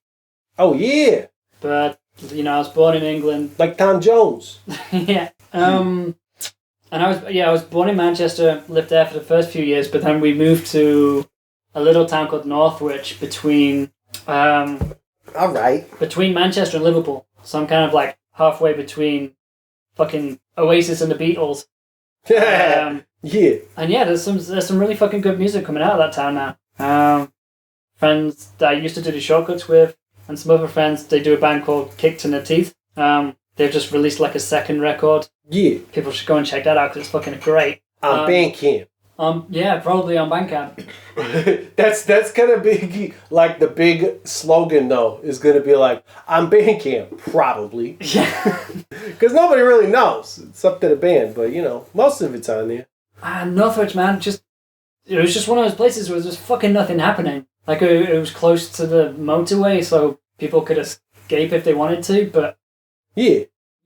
Oh, yeah. But, I was born in England. Like Tom Jones. Yeah. And I was born in Manchester, lived there for the first few years, but then we moved to a little town called Northwich between between Manchester and Liverpool. So I'm kind of like halfway between fucking Oasis and the Beatles. Yeah. And yeah, there's some really fucking good music coming out of that town now. Friends that I used to do the shortcuts with, and some other friends, they do a band called Kicked in the Teeth. They've just released like a second record. Yeah. People should go and check that out because it's fucking great. On Bandcamp. Yeah, probably on Bandcamp. That's gonna be like the big slogan though, is gonna be like, on Bandcamp, probably. Yeah. Because nobody really knows. It's up to the band, but most of it's on there. Northwich, man, it was just one of those places where there was just fucking nothing happening. Like, it was close to the motorway, so people could escape if they wanted to, but... Yeah.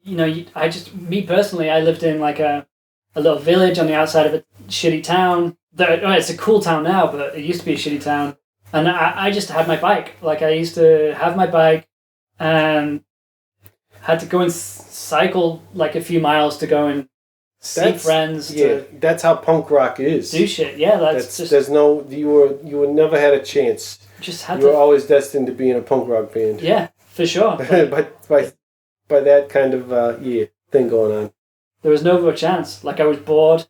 Me personally, I lived in, like, a little village on the outside of a shitty town. It's a cool town now, but it used to be a shitty town. And I just had my bike. Like, I used to have my bike and had to go and cycle, like, a few miles to go and see friends. Yeah, that's how punk rock is. Do shit, yeah. That's just... There's no... You were never had a chance. You were always destined to be in a punk rock band. Yeah, for sure. by that kind of, thing going on. There was no real chance. Like, I was bored,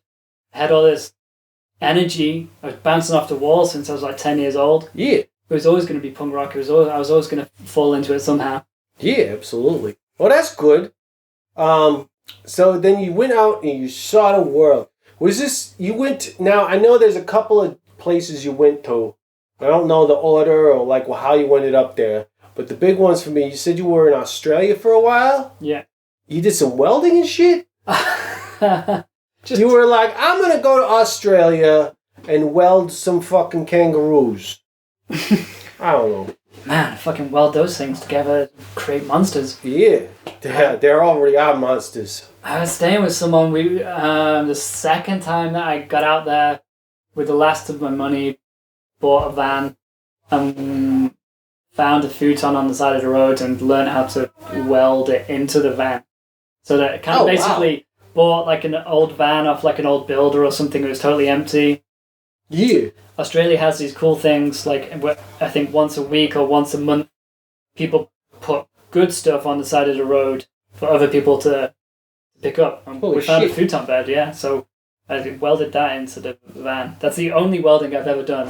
had all this energy. I was bouncing off the wall since I was like 10 years old. Yeah. It was always going to be punk rock. I was always going to fall into it somehow. Yeah, absolutely. Well, that's good. So then you went out and you saw the world. Now I know there's a couple of places you went to. I don't know the order or like how you ended up there. But the big ones for me, you said you were in Australia for a while? Yeah. You did some welding and shit? You were like, I'm going to go to Australia and weld some fucking kangaroos. I don't know. Man, I fucking weld those things together, create monsters. Yeah. There already are monsters. I was staying with someone, the second time that I got out there with the last of my money, bought a van, and found a futon on the side of the road and learned how to weld it into the van. So that it kind of basically bought like an old van off like an old builder or something that was totally empty. Yeah. Australia has these cool things, like I think once a week or once a month, people put good stuff on the side of the road for other people to pick up. And we found a futon bed, yeah. So I welded that into the van. That's the only welding I've ever done.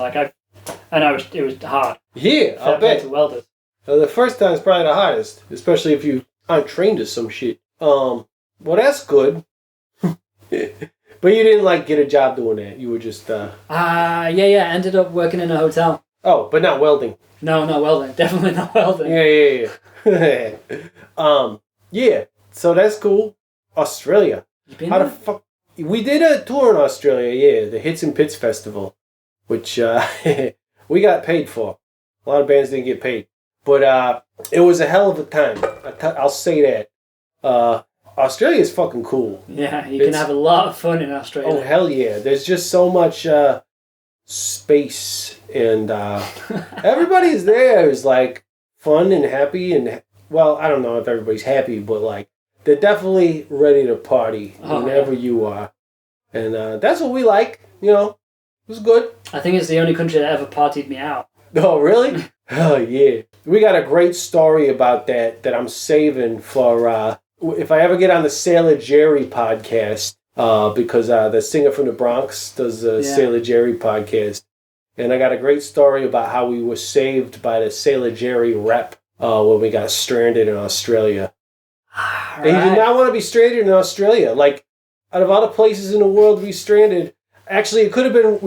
It was hard. Yeah, I'll bet. To welders. The first time is probably the hardest, especially if you on a train to some shit. Well, that's good. But you didn't like get a job doing that. You were just Yeah. Ended up working in a hotel. Oh, but not welding. No, not welding. Definitely not welding. Yeah. Yeah. So that's cool. Australia. You been How there? the fuck? We did a tour in Australia. Yeah, the Hits and Pits Festival, which we got paid for. A lot of bands didn't get paid, but it was a hell of a time. I'll say that. Australia is fucking cool. Yeah, you can have a lot of fun in Australia. Oh hell yeah! There's just so much space, and everybody's there is like fun and happy, and well, I don't know if everybody's happy, but like they're definitely ready to party whenever you are, and that's what we like. You know, it was good. I think it's the only country that ever partied me out. Oh really? Oh yeah. We got a great story about that I'm saving for. If I ever get on the Sailor Jerry podcast, because the singer from the Bronx does the Sailor Jerry podcast, and I got a great story about how we were saved by the Sailor Jerry rep when we got stranded in Australia. And you did not want to be stranded in Australia. Like, out of all the places in the world we stranded, actually, we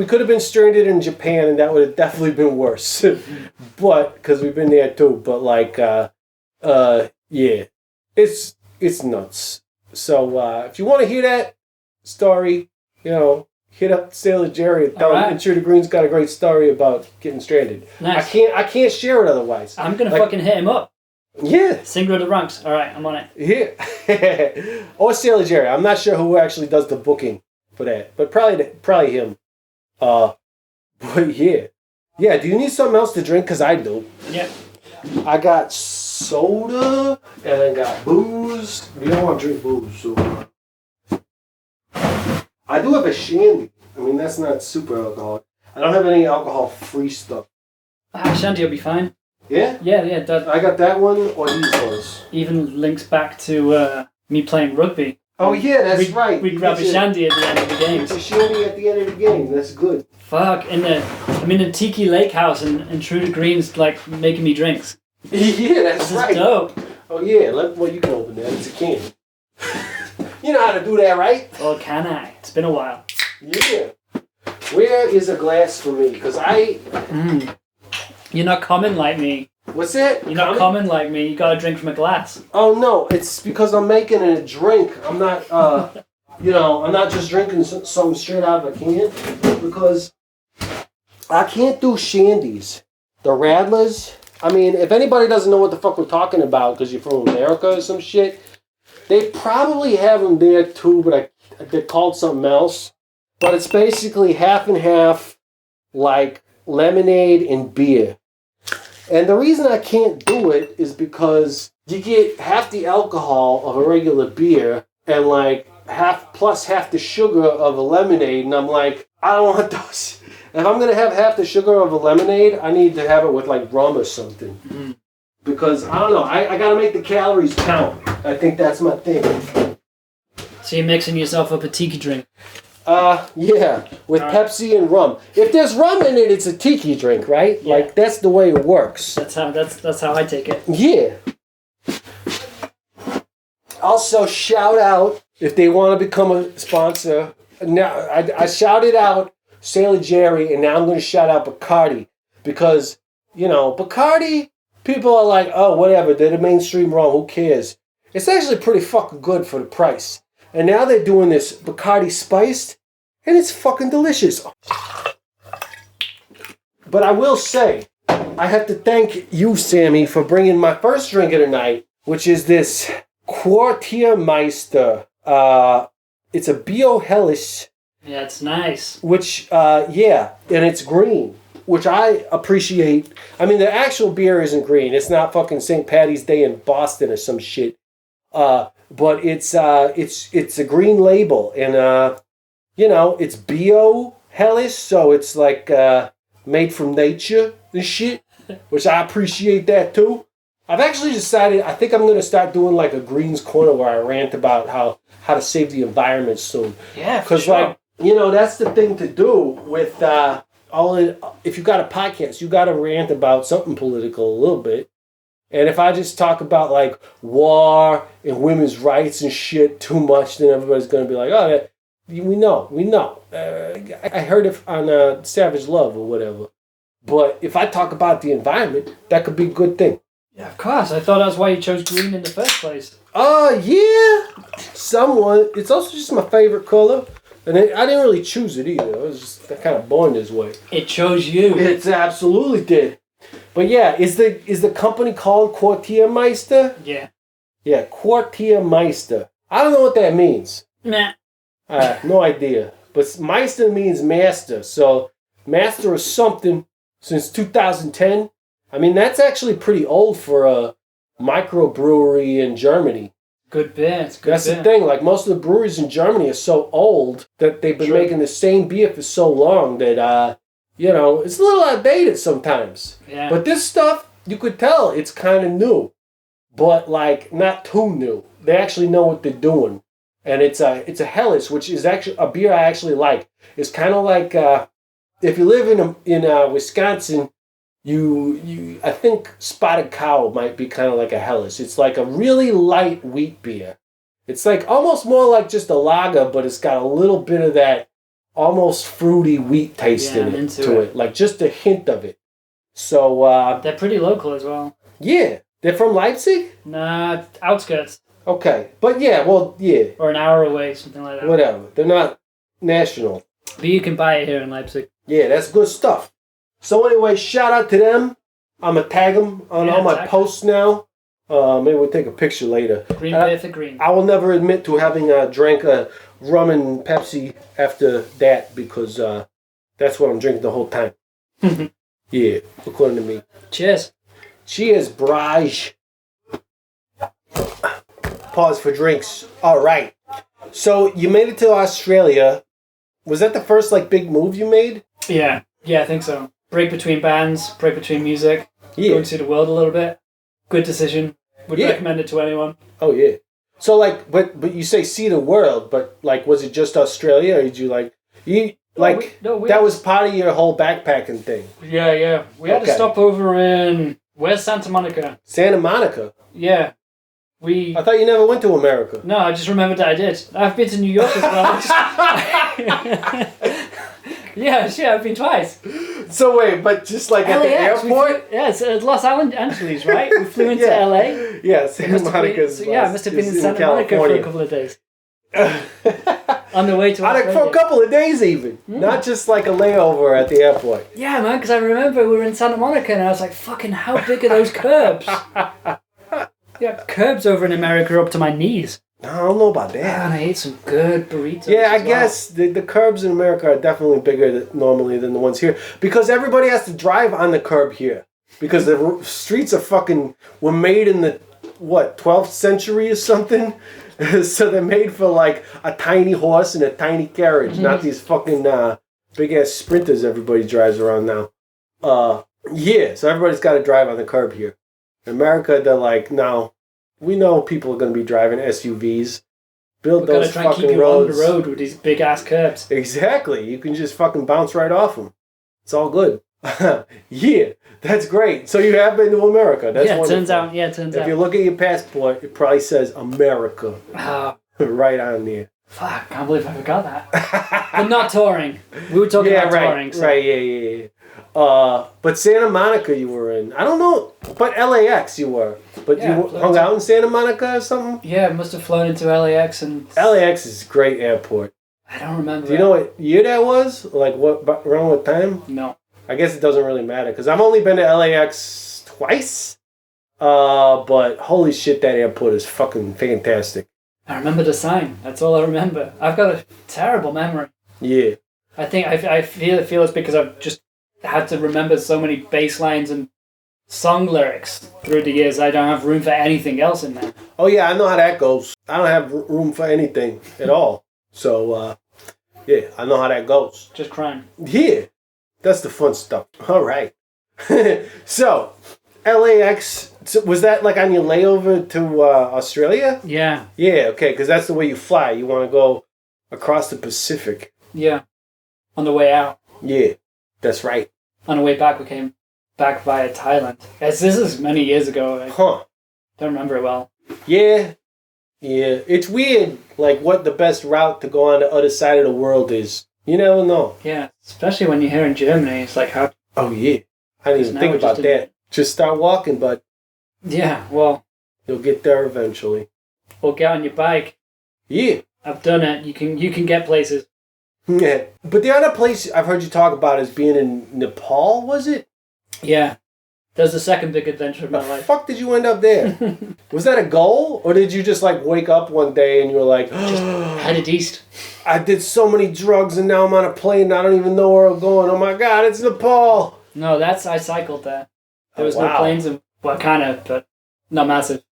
could have been stranded in Japan, and that would have definitely been worse. But because we've been there too. But like, yeah, it's nuts. So if you want to hear that story, you know, hit up Sailor Jerry and tell him Intruder Green's got a great story about getting stranded. Nice. I can't share it otherwise. I'm gonna fucking hit him up. Yeah. Singer of the Bronx. All right, I'm on it. Yeah. Or Sailor Jerry. I'm not sure who actually does the booking for that, but probably him. But yeah. Yeah, do you need something else to drink? Because I do. Yeah. I got soda and I got booze. You don't want to drink booze, so I do have a shandy. I mean, that's not super alcoholic. I don't have any alcohol-free stuff. Shandy will be fine. Yeah? Yeah. That I got that one or these ones. even links back to me playing rugby. Oh yeah, that's right. We'd grab a shandy at the end of the games. A shandy at the end of the game. That's good. Fuck, I'm in a Tiki Lake house and Intruder Green's like making me drinks. Yeah, that's This right. is dope. Oh yeah, well you can open that. It's a can. You know how to do that, right? Or can I? It's been a while. Yeah. Where is a glass for me? Because You're not common like me. What's that? You're not common like me. You gotta drink from a glass. Oh no, it's because I'm making a drink. I'm not, I'm not just drinking something straight out of a can. Because I can't do shandies. The Radlers. I mean, if anybody doesn't know what the fuck we're talking about because you're from America or some shit, they probably have them there too, but they're called something else. But it's basically half and half, like lemonade and beer. And the reason I can't do it is because you get half the alcohol of a regular beer and like half the sugar of a lemonade. And I'm like, I don't want those. If I'm going to have half the sugar of a lemonade, I need to have it with like rum or something. Mm-hmm. Because, I don't know, I got to make the calories count. I think that's my thing. So you're mixing yourself up a tiki drink. Yeah, with Pepsi and rum. If there's rum in it, it's a tiki drink, right? Yeah. Like, that's the way it works. That's how I take it. Yeah. Also, shout out, if they want to become a sponsor. Now, I shouted out Sailor Jerry, and now I'm going to shout out Bacardi. Because, Bacardi, people are like, oh, whatever, they're the mainstream rum, who cares? It's actually pretty fucking good for the price. And now they're doing this Bacardi spiced, and it's fucking delicious. But I will say, I have to thank you, Sammy, for bringing my first drink of the night, which is this Quartiermeister. It's a Bio Helles. Yeah, it's nice. Which, and it's green, which I appreciate. I mean, the actual beer isn't green. It's not fucking St. Patty's Day in Boston or some shit. But it's a green label, and it's Bio Helles, so it's like made from nature and shit, which I appreciate that too. I've actually decided I think I'm gonna start doing like a Greens Corner where I rant about how to save the environment soon. Yeah, because that's the thing to do with if you got a podcast, you got to rant about something political a little bit. And if I just talk about like war and women's rights and shit too much, then everybody's gonna be like, oh, we know. I heard it on Savage Love or whatever. But if I talk about the environment, that could be a good thing. Yeah, of course. I thought that's why you chose green in the first place. Yeah. Somewhat. It's also just my favorite color. And I didn't really choose it either. I was just kind of born this way. It chose you. It absolutely did. But yeah, is the company called Quartiermeister? Yeah. Yeah, Quartiermeister. I don't know what that means. Nah. No idea. But Meister means master. So master of something since 2010. I mean, that's actually pretty old for a microbrewery in Germany. Good bit. That's the thing. Like, most of the breweries in Germany are so old that they've been making the same beer for so long that, it's a little outdated sometimes. Yeah. But this stuff, you could tell it's kind of new. But, like, not too new. They actually know what they're doing. And it's a Helles, which is actually a beer I actually like. It's kind of like, if you live in Wisconsin, I think Spotted Cow might be kind of like a Helles. It's like a really light wheat beer. It's like almost more like just a lager, but it's got a little bit of that almost fruity wheat taste in it. Like just a hint of it. So they're pretty local as well. Yeah, they're from Leipzig? Nah, outskirts. Okay, but yeah, Or an hour away, something like that. Whatever. They're not national. But you can buy it here in Leipzig. Yeah, that's good stuff. So anyway, shout out to them. I'm going to tag them on all my posts now. Maybe we'll take a picture later. Green beer for green. I will never admit to having drank a rum and Pepsi after that because that's what I'm drinking the whole time. Yeah, according to me. Cheers. Cheers, Braj. Pause for drinks. All right. So you made it to Australia. Was that the first big move you made? Yeah, I think so. Break between bands, break between music, go and see the world a little bit. Good decision. Would recommend it to anyone. Oh, yeah. So, but you say see the world, but, was it just Australia, or did you, that was part of your whole backpacking thing? Yeah. We had to stop over in, where's Santa Monica? Santa Monica? Yeah. I thought you never went to America. No, I just remembered that I did. I've been to New York as well. Yeah, I've been twice. So wait, but just at the airport? It's Los Angeles, right? We flew into LA. Yeah, Santa Monica's. I must have been in Santa Monica for a couple of days. On the way to Australia. For a couple of days even. Not just a layover at the airport. Yeah, man, because I remember we were in Santa Monica and I was like, fucking how big are those curbs? Yeah, curbs over in America are up to my knees. I don't know about that. And I ate some good burritos. Yeah, I guess the curbs in America are definitely bigger normally than the ones here. Because everybody has to drive on the curb here. Because the streets were made in the, 12th century or something? So they're made for a tiny horse and a tiny carriage. Not these fucking big ass sprinters everybody drives around now. So everybody's got to drive on the curb here. In America, they're no. We know people are going to be driving SUVs. Build those fucking roads. We're going to try and keep you on the road with these big ass curbs. Exactly. You can just fucking bounce right off them. It's all good. Yeah, that's great. So you have been to America. That's wonderful. Turns out. If you look at your passport, it probably says America. Right on there. Fuck, I can't believe I forgot that. But not touring. We were talking about touring. So. Right, yeah. But Santa Monica you were in. I don't know, but LAX you were. But you hung out in Santa Monica or something? Yeah, I must have flown into LAX and... LAX is a great airport. I don't remember. Do you know what year that was? Around what time? No. I guess it doesn't really matter, because I've only been to LAX twice. But holy shit, that airport is fucking fantastic. I remember the sign. That's all I remember. I've got a terrible memory. Yeah. I think I feel it's because I've just had to remember so many bass lines and song lyrics through the years. I don't have room for anything else in there. Oh yeah, I know how that goes. I don't have room for anything at all. So I know how that goes. Just crying. Yeah, that's the fun stuff. All right. So LAX, was that on your layover to Australia? Yeah. Yeah. Okay, because that's the way you fly. You want to go across the Pacific. Yeah. On the way out. Yeah. That's right. On the way back, we came back via Thailand. This is many years ago. I Huh. don't remember it well. Yeah. Yeah. It's weird, like, what the best route to go on the other side of the world is. You never know. Yeah, especially when you're here in Germany. It's like, how... Oh, yeah. I didn't even Now think we're about just that. Just start walking, but Yeah, well, you'll get there eventually. or get on your bike. Yeah. I've done it. You can get places. Yeah. But the other place I've heard you talk about is being in Nepal, was it? Yeah. That's the second big adventure of my The life. fuck did you end up there? Was that a goal? Or did you just like wake up one day and you were like, Headed east. I did so many drugs and now I'm on a plane and I don't even know where I'm going. Oh my god, it's Nepal. No, I cycled there. There was Oh, no wow. planes, well, kind of, but not massive.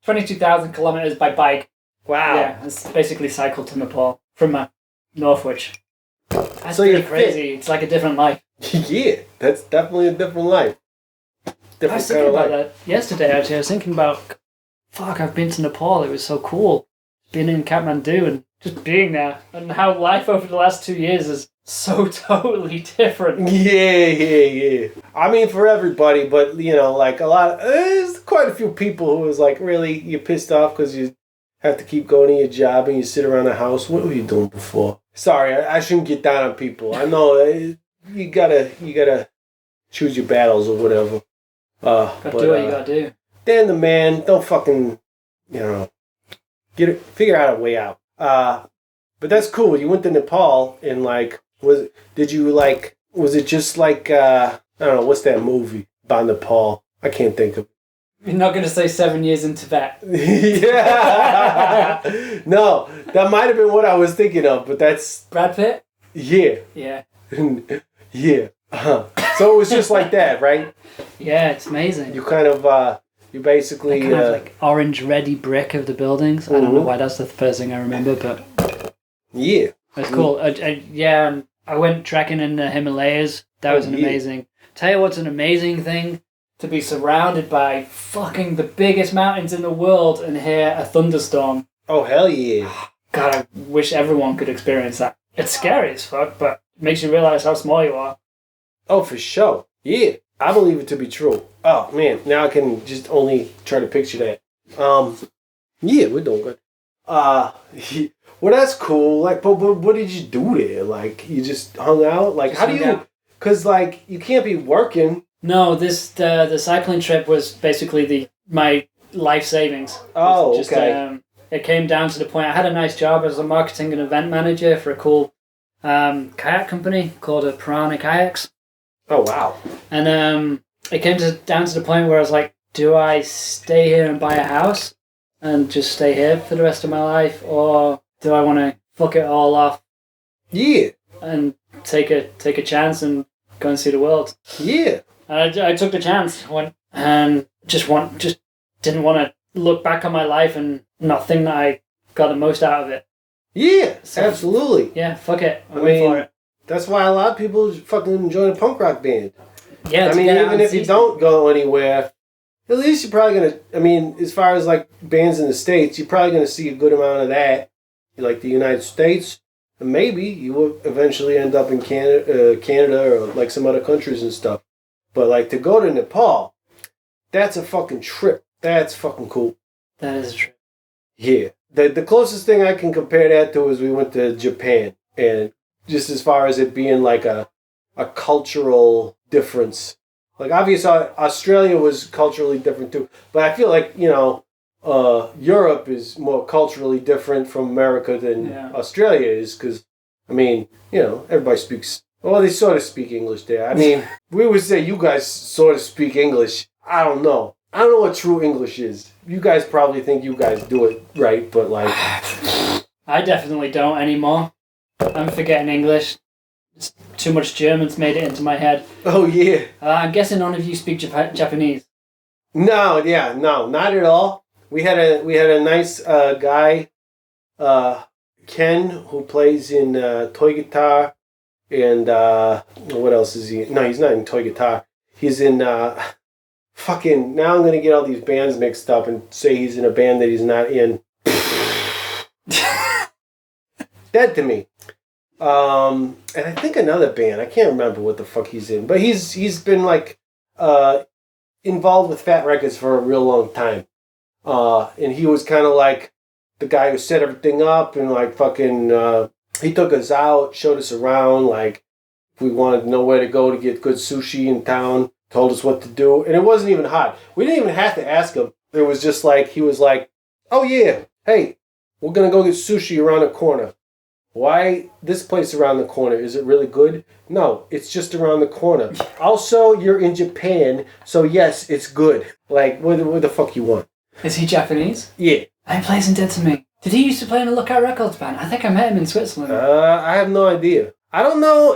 22,000 kilometers by bike. Wow. Yeah, it's basically cycled to Nepal from Northwich. That's So pretty you're crazy. It's like a different life. Yeah, that's definitely a different life. I Different was thinking kind of about life. that yesterday, actually. I was thinking about, fuck, I've been to Nepal. It was so cool. Being in Kathmandu and just being there. And how life over the last 2 years is so totally different. Yeah. I mean, for everybody, but, you know, like there's quite a few people who was like, really, you're pissed off because you have to keep going to your job and you sit around the house. What were you doing before? Sorry, I shouldn't get down on people. I know you gotta choose your battles or whatever. Gotta do what you gotta do. Then the man, don't fucking, you know, figure out a way out. But that's cool. You went to Nepal and like, was it just like, I don't know, what's that movie about Nepal? I can't think of. You're not gonna say 7 years in Tibet. Yeah. No, that might have been what I was thinking of, but that's, Brad Pitt? yeah. Yeah. Yeah. So it was just like that, right? Yeah, it's amazing. You kind of, you basically, That kind of like orange reddy brick of the buildings. I don't know Mhm. why that's the first thing I remember, but yeah. it's cool. Yeah, I went trekking in the Himalayas. That was Yeah. amazing. Tell you what's an amazing thing? To be surrounded by fucking the biggest mountains in the world and hear a thunderstorm. Oh, hell yeah. God, I wish everyone could experience that. It's scary as fuck, but it makes you realize how small you are. Oh, for sure. Yeah. I believe it to be true. Oh, man. Now I can just only try to picture that. Yeah, we're doing good. Well, that's cool. Like, but what did you do there? Like, you just hung out? Like, Just how do hung you... out. Because, like, you can't be working. No, the cycling trip was basically my life savings. Oh, Just, okay. it came down to the point. I had a nice job as a marketing and event manager for a cool kayak company called Piranha Kayaks. Oh, wow. And it came down to the point where I was like, do I stay here and buy a house and just stay here for the rest of my life, or do I want to fuck it all off Yeah. and take a chance and go and see the world? Yeah. And I took the chance, went and just didn't want to look back on my life and not think that I got the most out of it. Yeah. So- Absolutely. Yeah, fuck it. I I went mean, for it. That's why a lot of people fucking join a punk rock band. Yeah, I to mean, get out even and if see you don't go anywhere, at least you're probably going to, I mean, as far as like bands in the States, you're probably going to see a good amount of that. Like the United States, and maybe you will eventually end up in Canada or like some other countries and stuff. But like to go to Nepal, that's a fucking trip. That's fucking cool. That is true. Yeah. The closest thing I can compare that to is we went to Japan. And just as far as it being like a cultural difference. Like obviously Australia was culturally different too. But I feel like, you know, Europe is more culturally different from America than Australia is. Because, I mean, you know, everybody speaks... Well, they sort of speak English there. I mean, we would say you guys sort of speak English. I don't know. I don't know what true English is. You guys probably think you guys do it right, but like... I definitely don't anymore. I'm forgetting English. It's too much German's made it into my head. Oh, yeah. I'm guessing none of you speak Japanese. No, not at all. We had a nice guy, Ken, who plays in toy guitar, and what else is he? No, he's not in toy guitar. He's in fucking. Now I'm gonna get all these bands mixed up and say he's in a band that he's not in. Dead to me. And I think another band. I can't remember what the fuck he's in, but he's been like involved with Fat Records for a real long time. And he was kind of like the guy who set everything up and like fucking. He took us out, showed us around, like if we wanted to know where to go to get good sushi in town, told us what to do, and it wasn't even hot. We didn't even have to ask him. It was just like he was like, "Oh yeah, hey, we're gonna go get sushi around the corner." Why this place around the corner? Is it really good? No, it's just around the corner. Also, you're in Japan, so yes, it's good. Like, what the fuck you want? Is he Japanese? Yeah. He plays in Dead to Me. Did he used to play in a Lookout Records band? I think I met him in Switzerland. I have no idea. I don't know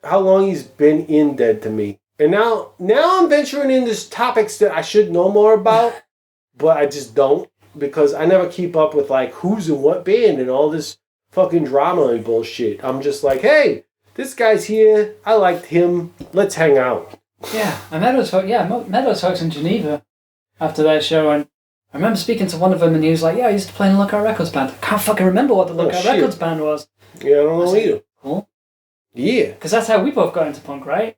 how long he's been in Dead to Me. And now I'm venturing into topics that I should know more about, but I just don't, because I never keep up with like who's in what band and all this fucking drama and bullshit. I'm just like, hey, this guy's here. I liked him. Let's hang out. Yeah, I met those folks in Geneva after that show, and I remember speaking to one of them, and he was like, "Yeah, I used to play in a Lookout Records band." I can't fucking remember what the Lookout Records band was. Yeah, I don't know either. Cool. Yeah. Because that's how we both got into punk, right?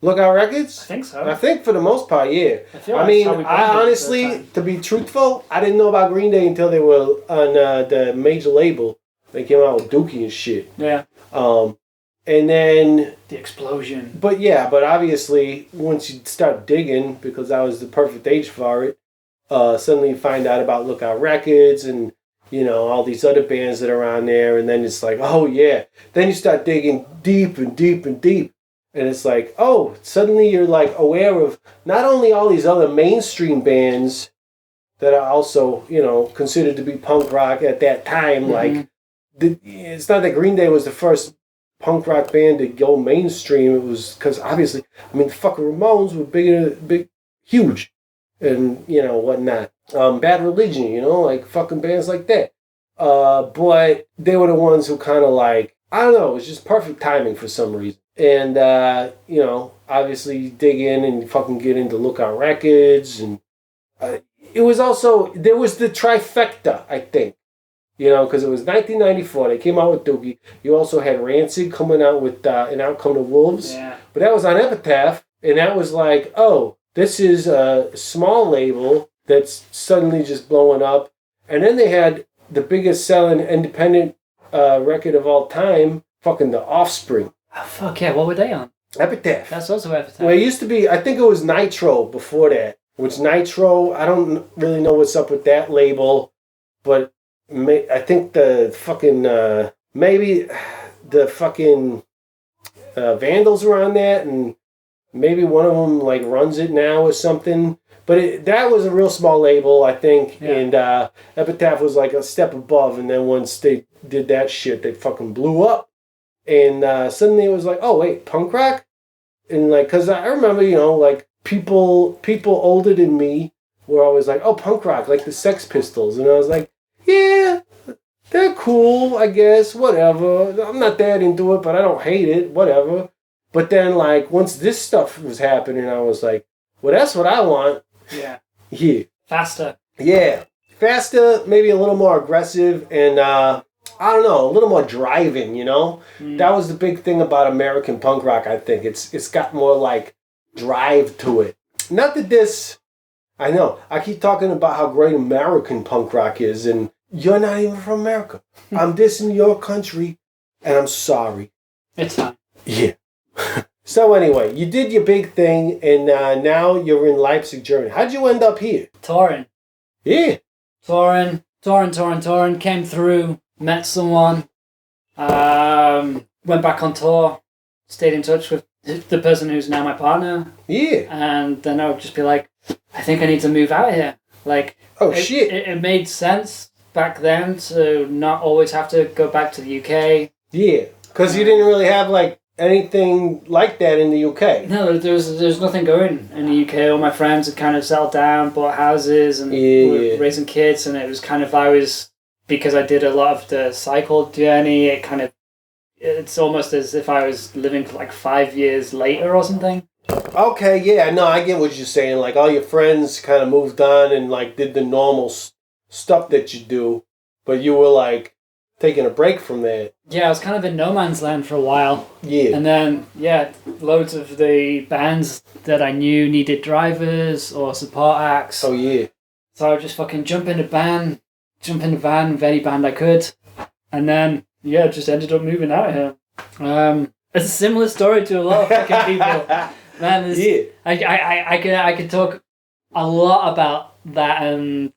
Lookout Records? I think so. I think for the most part, yeah. I mean, I honestly, to be truthful, I didn't know about Green Day until they were on the major label. They came out with Dookie and shit. Yeah. And then the explosion. But obviously, once you start digging, because I was the perfect age for it, suddenly you find out about Lookout Records and, you know, all these other bands that are on there. And then it's like, oh, yeah. Then you start digging deep and deep and deep. And it's like, oh, suddenly you're like aware of not only all these other mainstream bands that are also, you know, considered to be punk rock at that time. Mm-hmm. Like, it's not that Green Day was the first punk rock band to go mainstream. It was because obviously, I mean, the fucking Ramones were huge, and you know whatnot. Bad Religion, you know, like fucking bands like that. But they were the ones who kind of like, I don't know, it was just perfect timing for some reason. And you know, obviously you dig in and fucking get into Lookout Records, and it was also there was the trifecta, I think. You know, because it was 1994. They came out with Dookie. You also had Rancid coming out with an Outcome to Wolves. Yeah. But that was on Epitaph. And that was like, oh, this is a small label that's suddenly just blowing up. And then they had the biggest selling independent record of all time, fucking The Offspring. Oh, fuck yeah. What were they on? Epitaph. That's also Epitaph. Well, it used to be, I think it was Nitro before that. Which Nitro, I don't really know what's up with that label. But I think the fucking, maybe the fucking Vandals are on that, and maybe one of them like runs it now or something. But that was a real small label, I think, yeah. And Epitaph was like a step above, and then once they did that shit, they fucking blew up. And suddenly it was like, oh wait, punk rock? And like, cause I remember, you know, like people older than me were always like, oh, punk rock, like the Sex Pistols. And I was like, yeah, they're cool, I guess, whatever. I'm not that into it, but I don't hate it, whatever. But then, like, once this stuff was happening, I was like, well, that's what I want. Yeah. Yeah. Faster. Yeah. Faster, maybe a little more aggressive, and, I don't know, a little more driving, you know? That was the big thing about American punk rock, I think. It's got more, like, drive to it. Not that this... I know. I keep talking about how great American punk rock is, and you're not even from America. I'm dissing your country, and I'm sorry. It's fine. Yeah. So anyway, you did your big thing, and now you're in Leipzig, Germany. How'd you end up here? Touring. Yeah. Touring. Came through, met someone, went back on tour, stayed in touch with the person who's now my partner. Yeah. And then I would just be like, I think I need to move out here. Like, shit. It made sense back then to not always have to go back to the UK. Yeah, because you didn't really have, like, anything like that in the UK. No, there's nothing going in the UK. All my friends had kind of settled down, bought houses, and were raising kids, and it was kind of, because I did a lot of the cycle journey, it's almost as if I was living for like 5 years later or something. Okay, yeah, no, I get what you're saying. Like, all your friends kind of moved on and, like, did the normal stuff that you do. But you were, like, taking a break from that. Yeah, I was kind of in no man's land for a while. Yeah. And then, loads of the bands that I knew needed drivers or support acts. Oh, yeah. So I would just fucking jump in the van with any band I could. And then, just ended up moving out here. It's a similar story to a lot of fucking people. Man, I could talk a lot about that and,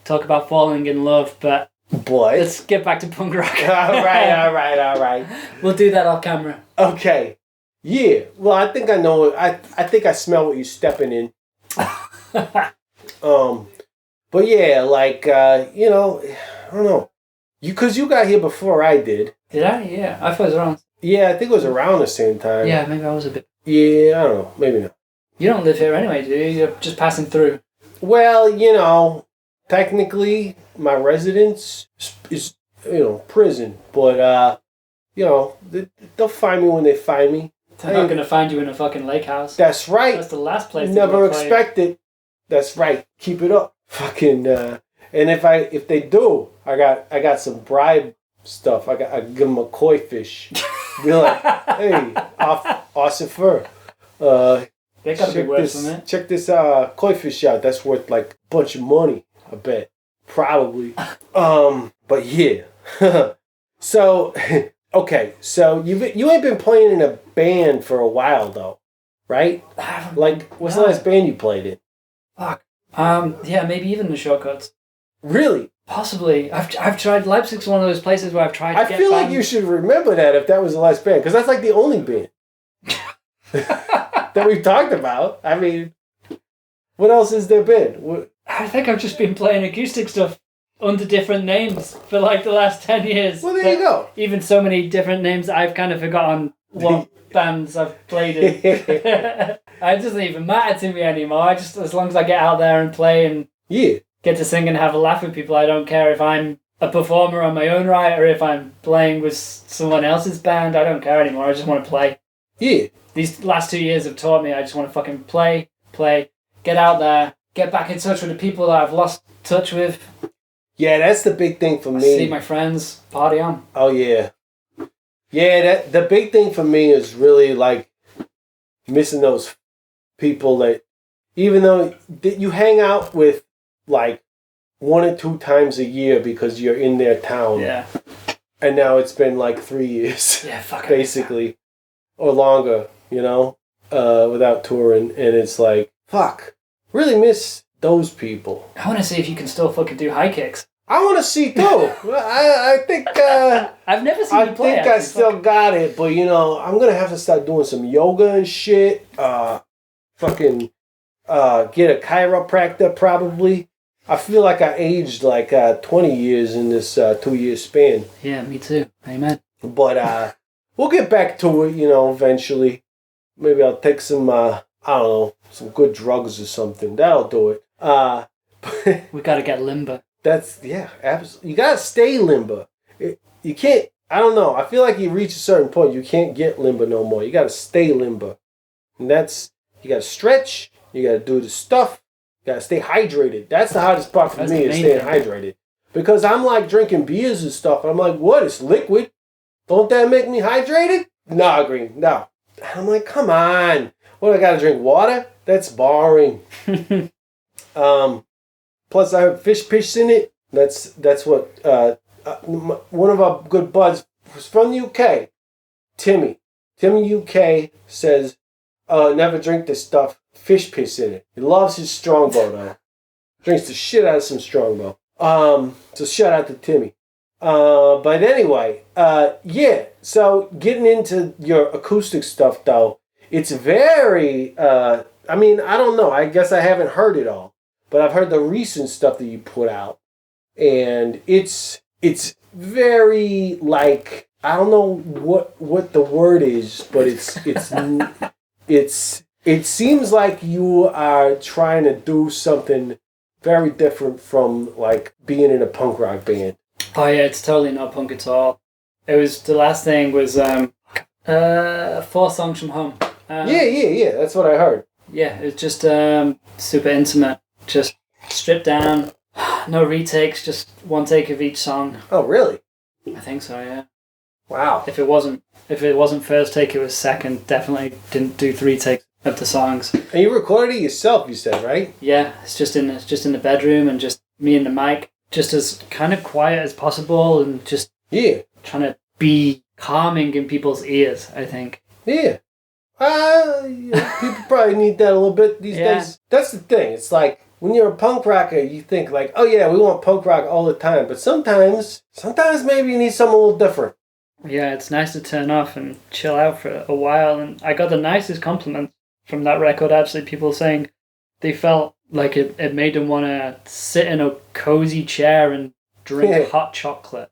talk about falling in love, but let's get back to punk rock. all right. We'll do that off camera. Okay. Yeah. Well, I think I know. I think I smell what you're stepping in. But yeah, like, I don't know. Because you got here before I did. Did I? Yeah. I thought it was around. Yeah, I think it was around the same time. Yeah, maybe I was a bit. Yeah, I don't know. Maybe not. You don't live here anyway, do you? You're just passing through. Well, technically, my residence is, prison. But, they'll find me when they find me. They're not going to find you in a fucking lake house. That's right. That's the last place. Never expected. That's right. Keep it up. Fucking, and if they do, I got some bribe stuff. I give them a koi fish. Be like, hey, Ossifer, they gotta be worth from it. Check this koi fish out. That's worth like a bunch of money. I bet, probably. But yeah. So, okay. So you ain't been playing in a band for a while though, right? Like, what's the last band you played in? Fuck. Maybe even the Shortcuts. Really? Possibly. I've tried. Leipzig's one of those places where I've tried to I feel like you should remember that if that was the last band, because that's like the only band that we've talked about. I mean, what else has there been? I think I've just been playing acoustic stuff under different names for like the last 10 years. Well, there you go. Even so many different names, I've kind of forgotten what bands I've played in. It doesn't even matter to me anymore. As long as I get out there and play and get to sing and have a laugh with people, I don't care if I'm a performer on my own right or if I'm playing with someone else's band. I don't care anymore. I just want to play. Yeah. These last 2 years have taught me I just want to fucking play, get out there, get back in touch with the people that I've lost touch with. Yeah, that's the big thing for me. See my friends, party on. Oh, yeah. Yeah, the big thing for me is really like missing those people that, even though you hang out with like 1 or 2 times a year because you're in their town. Yeah. And now it's been like 3 years. Yeah, fuck basically. Or longer, without touring. And it's like, fuck. Really miss those people. I want to see if you can still fucking do high kicks. I want to see too. I think I've never seen you play. I think I still got it, but I'm gonna have to start doing some yoga and shit. Fucking get a chiropractor probably. I feel like I aged like 20 years in this 2-year span. Yeah, me too. Amen. But we'll get back to it, eventually. Maybe I'll take some some good drugs or something. That'll do it. We gotta get limber. Absolutely. You gotta stay limber. You can't, I don't know. I feel like you reach a certain point, you can't get limber no more. You gotta stay limber. And you gotta stretch, you gotta do the stuff, you gotta stay hydrated. That's the hardest part for me, is staying hydrated. Because I'm like drinking beers and stuff. I'm like, what? It's liquid. Don't that make me hydrated? Nah, Green, no. I'm like, come on. What, I gotta drink water? That's boring. Plus, I have fish in it. That's what one of our good buds was from the UK. Timmy UK says, never drink this stuff. Fish piss in it. He loves his Strongbow though. Drinks the shit out of some Strongbow. So shout out to Timmy. But anyway, yeah. So getting into your acoustic stuff though, it's very. I mean, I don't know. I guess I haven't heard it all. But I've heard the recent stuff that you put out, and it's very like, I don't know what the word is, but it seems like you are trying to do something very different from like being in a punk rock band. Oh yeah, it's totally not punk at all. It was, the last thing was 4 songs from home. Yeah. That's what I heard. Yeah, it's just super intimate. Just stripped down, no retakes, just one take of each song. Oh, really? I think so, yeah. Wow. If it wasn't first take, it was second. Definitely didn't do 3 takes of the songs. And you recorded it yourself, you said, right? Yeah, it's just in the bedroom and just me and the mic, just as kind of quiet as possible and just trying to be calming in people's ears, I think. Yeah. People probably need that a little bit these days. That's the thing. It's like when you're a punk rocker, you think like, oh yeah, we want punk rock all the time. But sometimes maybe you need something a little different. Yeah, it's nice to turn off and chill out for a while. And I got the nicest compliments from that record, actually. People saying they felt like it made them want to sit in a cozy chair and drink hot chocolate.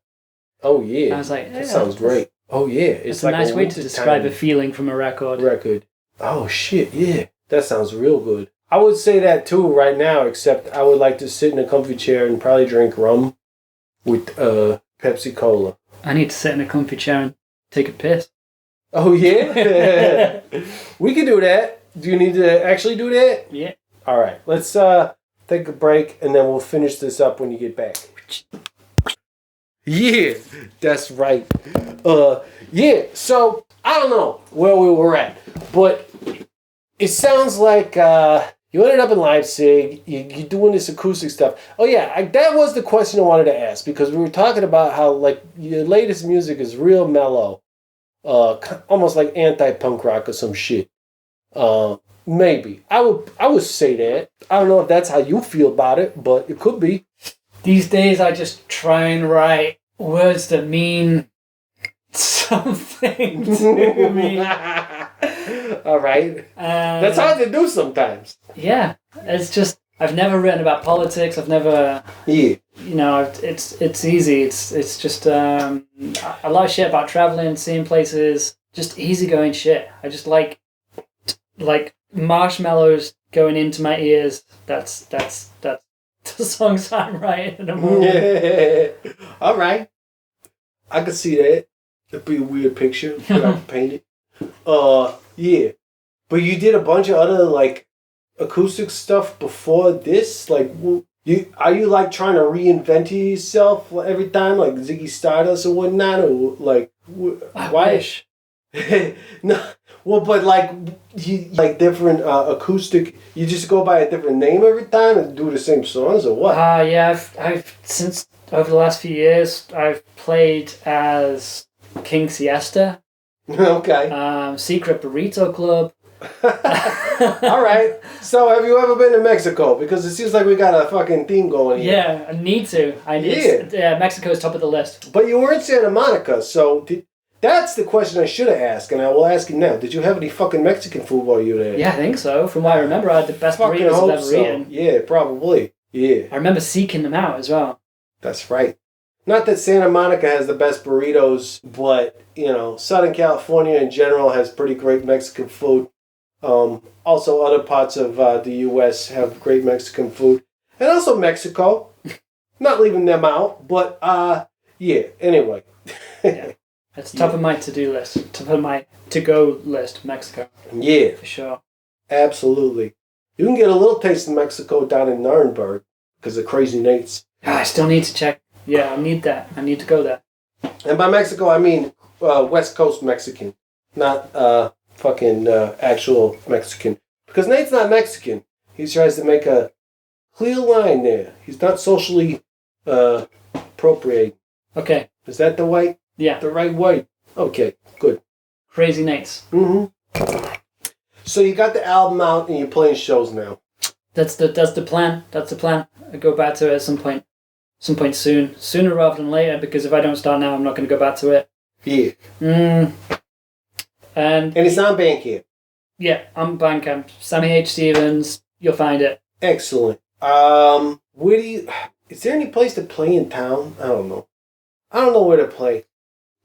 Oh yeah. I was like, that sounds great. Oh yeah, it's like a nice way to describe a feeling from a record. Oh shit, yeah, that sounds real good. I would say that too right now, except I would like to sit in a comfy chair and probably drink rum with Pepsi Cola. I need to sit in a comfy chair and take a piss. Oh yeah, we can do that. Do you need to actually do that? Yeah. All right, let's take a break and then we'll finish this up when you get back. Yeah, that's right. Yeah, so I don't know where we were at, but it sounds like you ended up in Leipzig. You're doing this acoustic stuff. Oh yeah, that was the question I wanted to ask, because we were talking about how like your latest music is real mellow, almost like anti-punk rock or some shit. Maybe I would say that. I don't know if that's how you feel about it, but it could be. These days, I just try and write words that mean something to me. All right. That's hard to do sometimes. Yeah. It's just, I've never written about politics. I've never... Yeah. You know, it's easy. It's just a lot of shit about traveling, seeing places, just easygoing shit. I just like marshmallows going into my ears. That's the songs I'm writing in the morning. Yeah. All right. I can see that. It'd be a weird picture if I could paint it. Yeah. But you did a bunch of other like acoustic stuff before this? Like, are you like trying to reinvent yourself every time, like Ziggy Stardust or whatnot, or like I wish. No. Well, but like you like different acoustic. You just go by a different name every time and do the same songs, or what? Yeah. I've since over the last few years I've played as King Siesta. Okay. Secret Burrito Club. All right. So, have you ever been to Mexico? Because it seems like we got a fucking theme going here. Yeah, I need to. Yeah, Mexico's top of the list. But you were in Santa Monica, so that's the question I should have asked, and I will ask you now. Did you have any fucking Mexican food while you were there? Yeah, I think so. From what I remember, I had the best burritos I've ever eaten. Yeah, probably. Yeah. I remember seeking them out as well. That's right. Not that Santa Monica has the best burritos, but, you know, Southern California in general has pretty great Mexican food. Also, other parts of the U.S. have great Mexican food. And also Mexico. Not leaving them out, but, yeah, anyway. Yeah. It's top of my to-do list. Top of my to-go list, Mexico. Yeah. For sure. Absolutely. You can get a little taste of Mexico down in Nuremberg because of Crazy Nate's. I still need to check. Yeah, I need that. I need to go there. And by Mexico, I mean West Coast Mexican. Not fucking actual Mexican. Because Nate's not Mexican. He tries to make a clear line there. He's not socially appropriating. Okay. Is that the white? Yeah. The right white. Okay, good. Crazy Nate's. Mm-hmm. So you got the album out and you're playing shows now. That's the plan. That's the plan. I go back to it at some point soon. Sooner rather than later, because if I don't start now, I'm not going to go back to it. Yeah. And it's on Bandcamp. Yeah, on Bandcamp. Sammy H Stephens. You'll find it. Excellent. Is there any place to play in town? I don't know. I don't know where to play.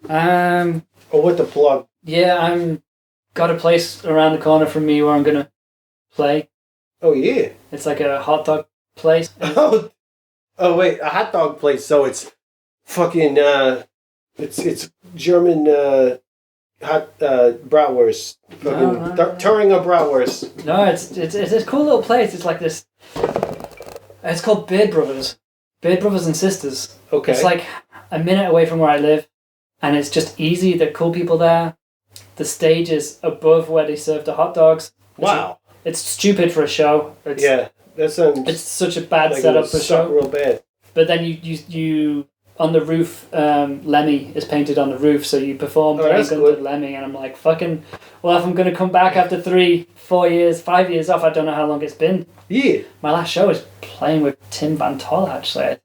Or what to plug. Yeah, I'm got a place around the corner from me where I'm gonna play. Oh yeah. It's like a hot dog place. Oh wait, a hot dog place. So it's fucking it's German hot bratwurst. Fucking Thüringer bratwurst. No, it's this cool little place. It's like this. It's called Beard Brothers and Sisters. Okay. It's like a minute away from where I live, and it's just easy. There are cool people there. The stage is above where they serve the hot dogs. Wow. It's stupid for a show. That sounds. It's such a bad like setup for a show. Real bad. But then you on the roof, Lemmy is painted on the roof, so you perform playing under Lemmy, and I'm like, fucking, well, if I'm going to come back after 3, 4 years, 5 years off, I don't know how long it's been. Yeah. My last show was playing with Tim Bantola, actually.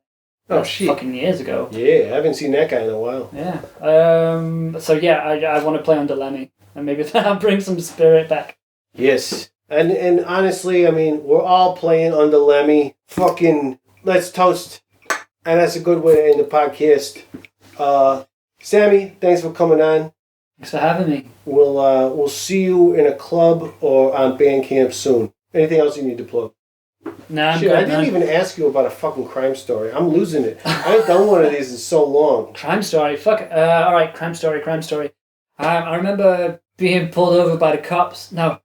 Oh, shit. Fucking years ago. Yeah, I haven't seen that guy in a while. Yeah. So yeah, I want to play under Lemmy, and maybe that'll bring some spirit back. Yes. And honestly, I mean, we're all playing under Lemmy. Fucking, let's toast. And that's a good way to end the podcast. Sammy, thanks for coming on. Thanks for having me. We'll see you in a club or on Bandcamp soon. Anything else you need to plug? Nah, I'm Shit, good, I didn't even ask you about a fucking crime story. I'm losing it. I ain't done one of these in so long. Crime story. Fuck. All right. Crime story. I remember being pulled over by the cops. No.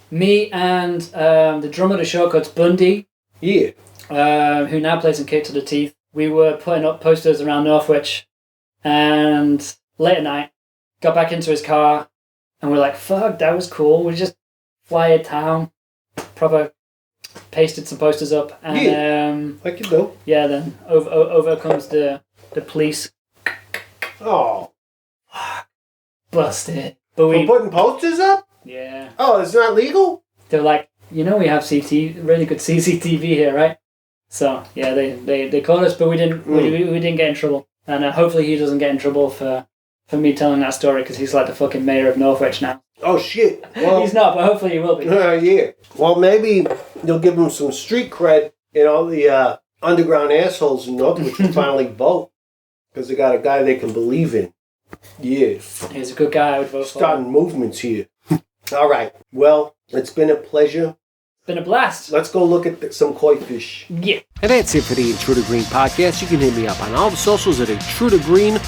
Me and the drummer of the Shortcuts, Bundy. Yeah. Who now plays in Kick to the Teeth. We were putting up posters around Northwich, and late at night, got back into his car, and we're like, fuck, that was cool. We just fly a town, proper pasted some posters up, and like you do. Yeah, then over comes the police. Oh, busted. But for putting posters up? Yeah. Oh, it's not legal? They're like, we have really good CCTV here, right? So yeah, they caught us, but we didn't get in trouble, and hopefully he doesn't get in trouble for me telling that story, because he's like the fucking mayor of Northwich now. Oh shit! Well, he's not, but hopefully he will be. Yeah. Well, maybe you'll give him some street cred, and all the underground assholes in Northwich will finally vote, because they got a guy they can believe in. Yeah, he's a good guy. I would vote for. Starting movements here. All right. Well, it's been a pleasure. Been a blast. Let's go look at some koi fish. Yeah. And that's it for the Intruder Green podcast. You can hit me up on all the socials at Intruder Green.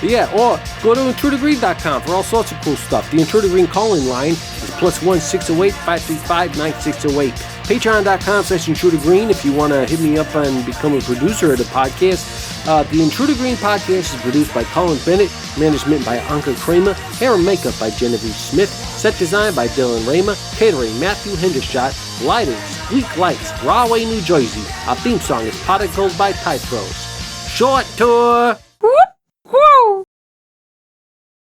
Yeah, or go to intrudergreen.com for all sorts of cool stuff. The Intruder Green calling line is +1 608 535 9608. Patreon.com/Intruder Green if you want to hit me up and become a producer of the podcast. The Intruder Green podcast is produced by Colin Bennett, management by Anka Kramer, hair and makeup by Genevieve Smith, set design by Dylan Raymer, catering Matthew Hendershot, lighting Bleak Lights, Rahway, New Jersey. Our theme song is Pot of Gold by Tide Pros. Short tour!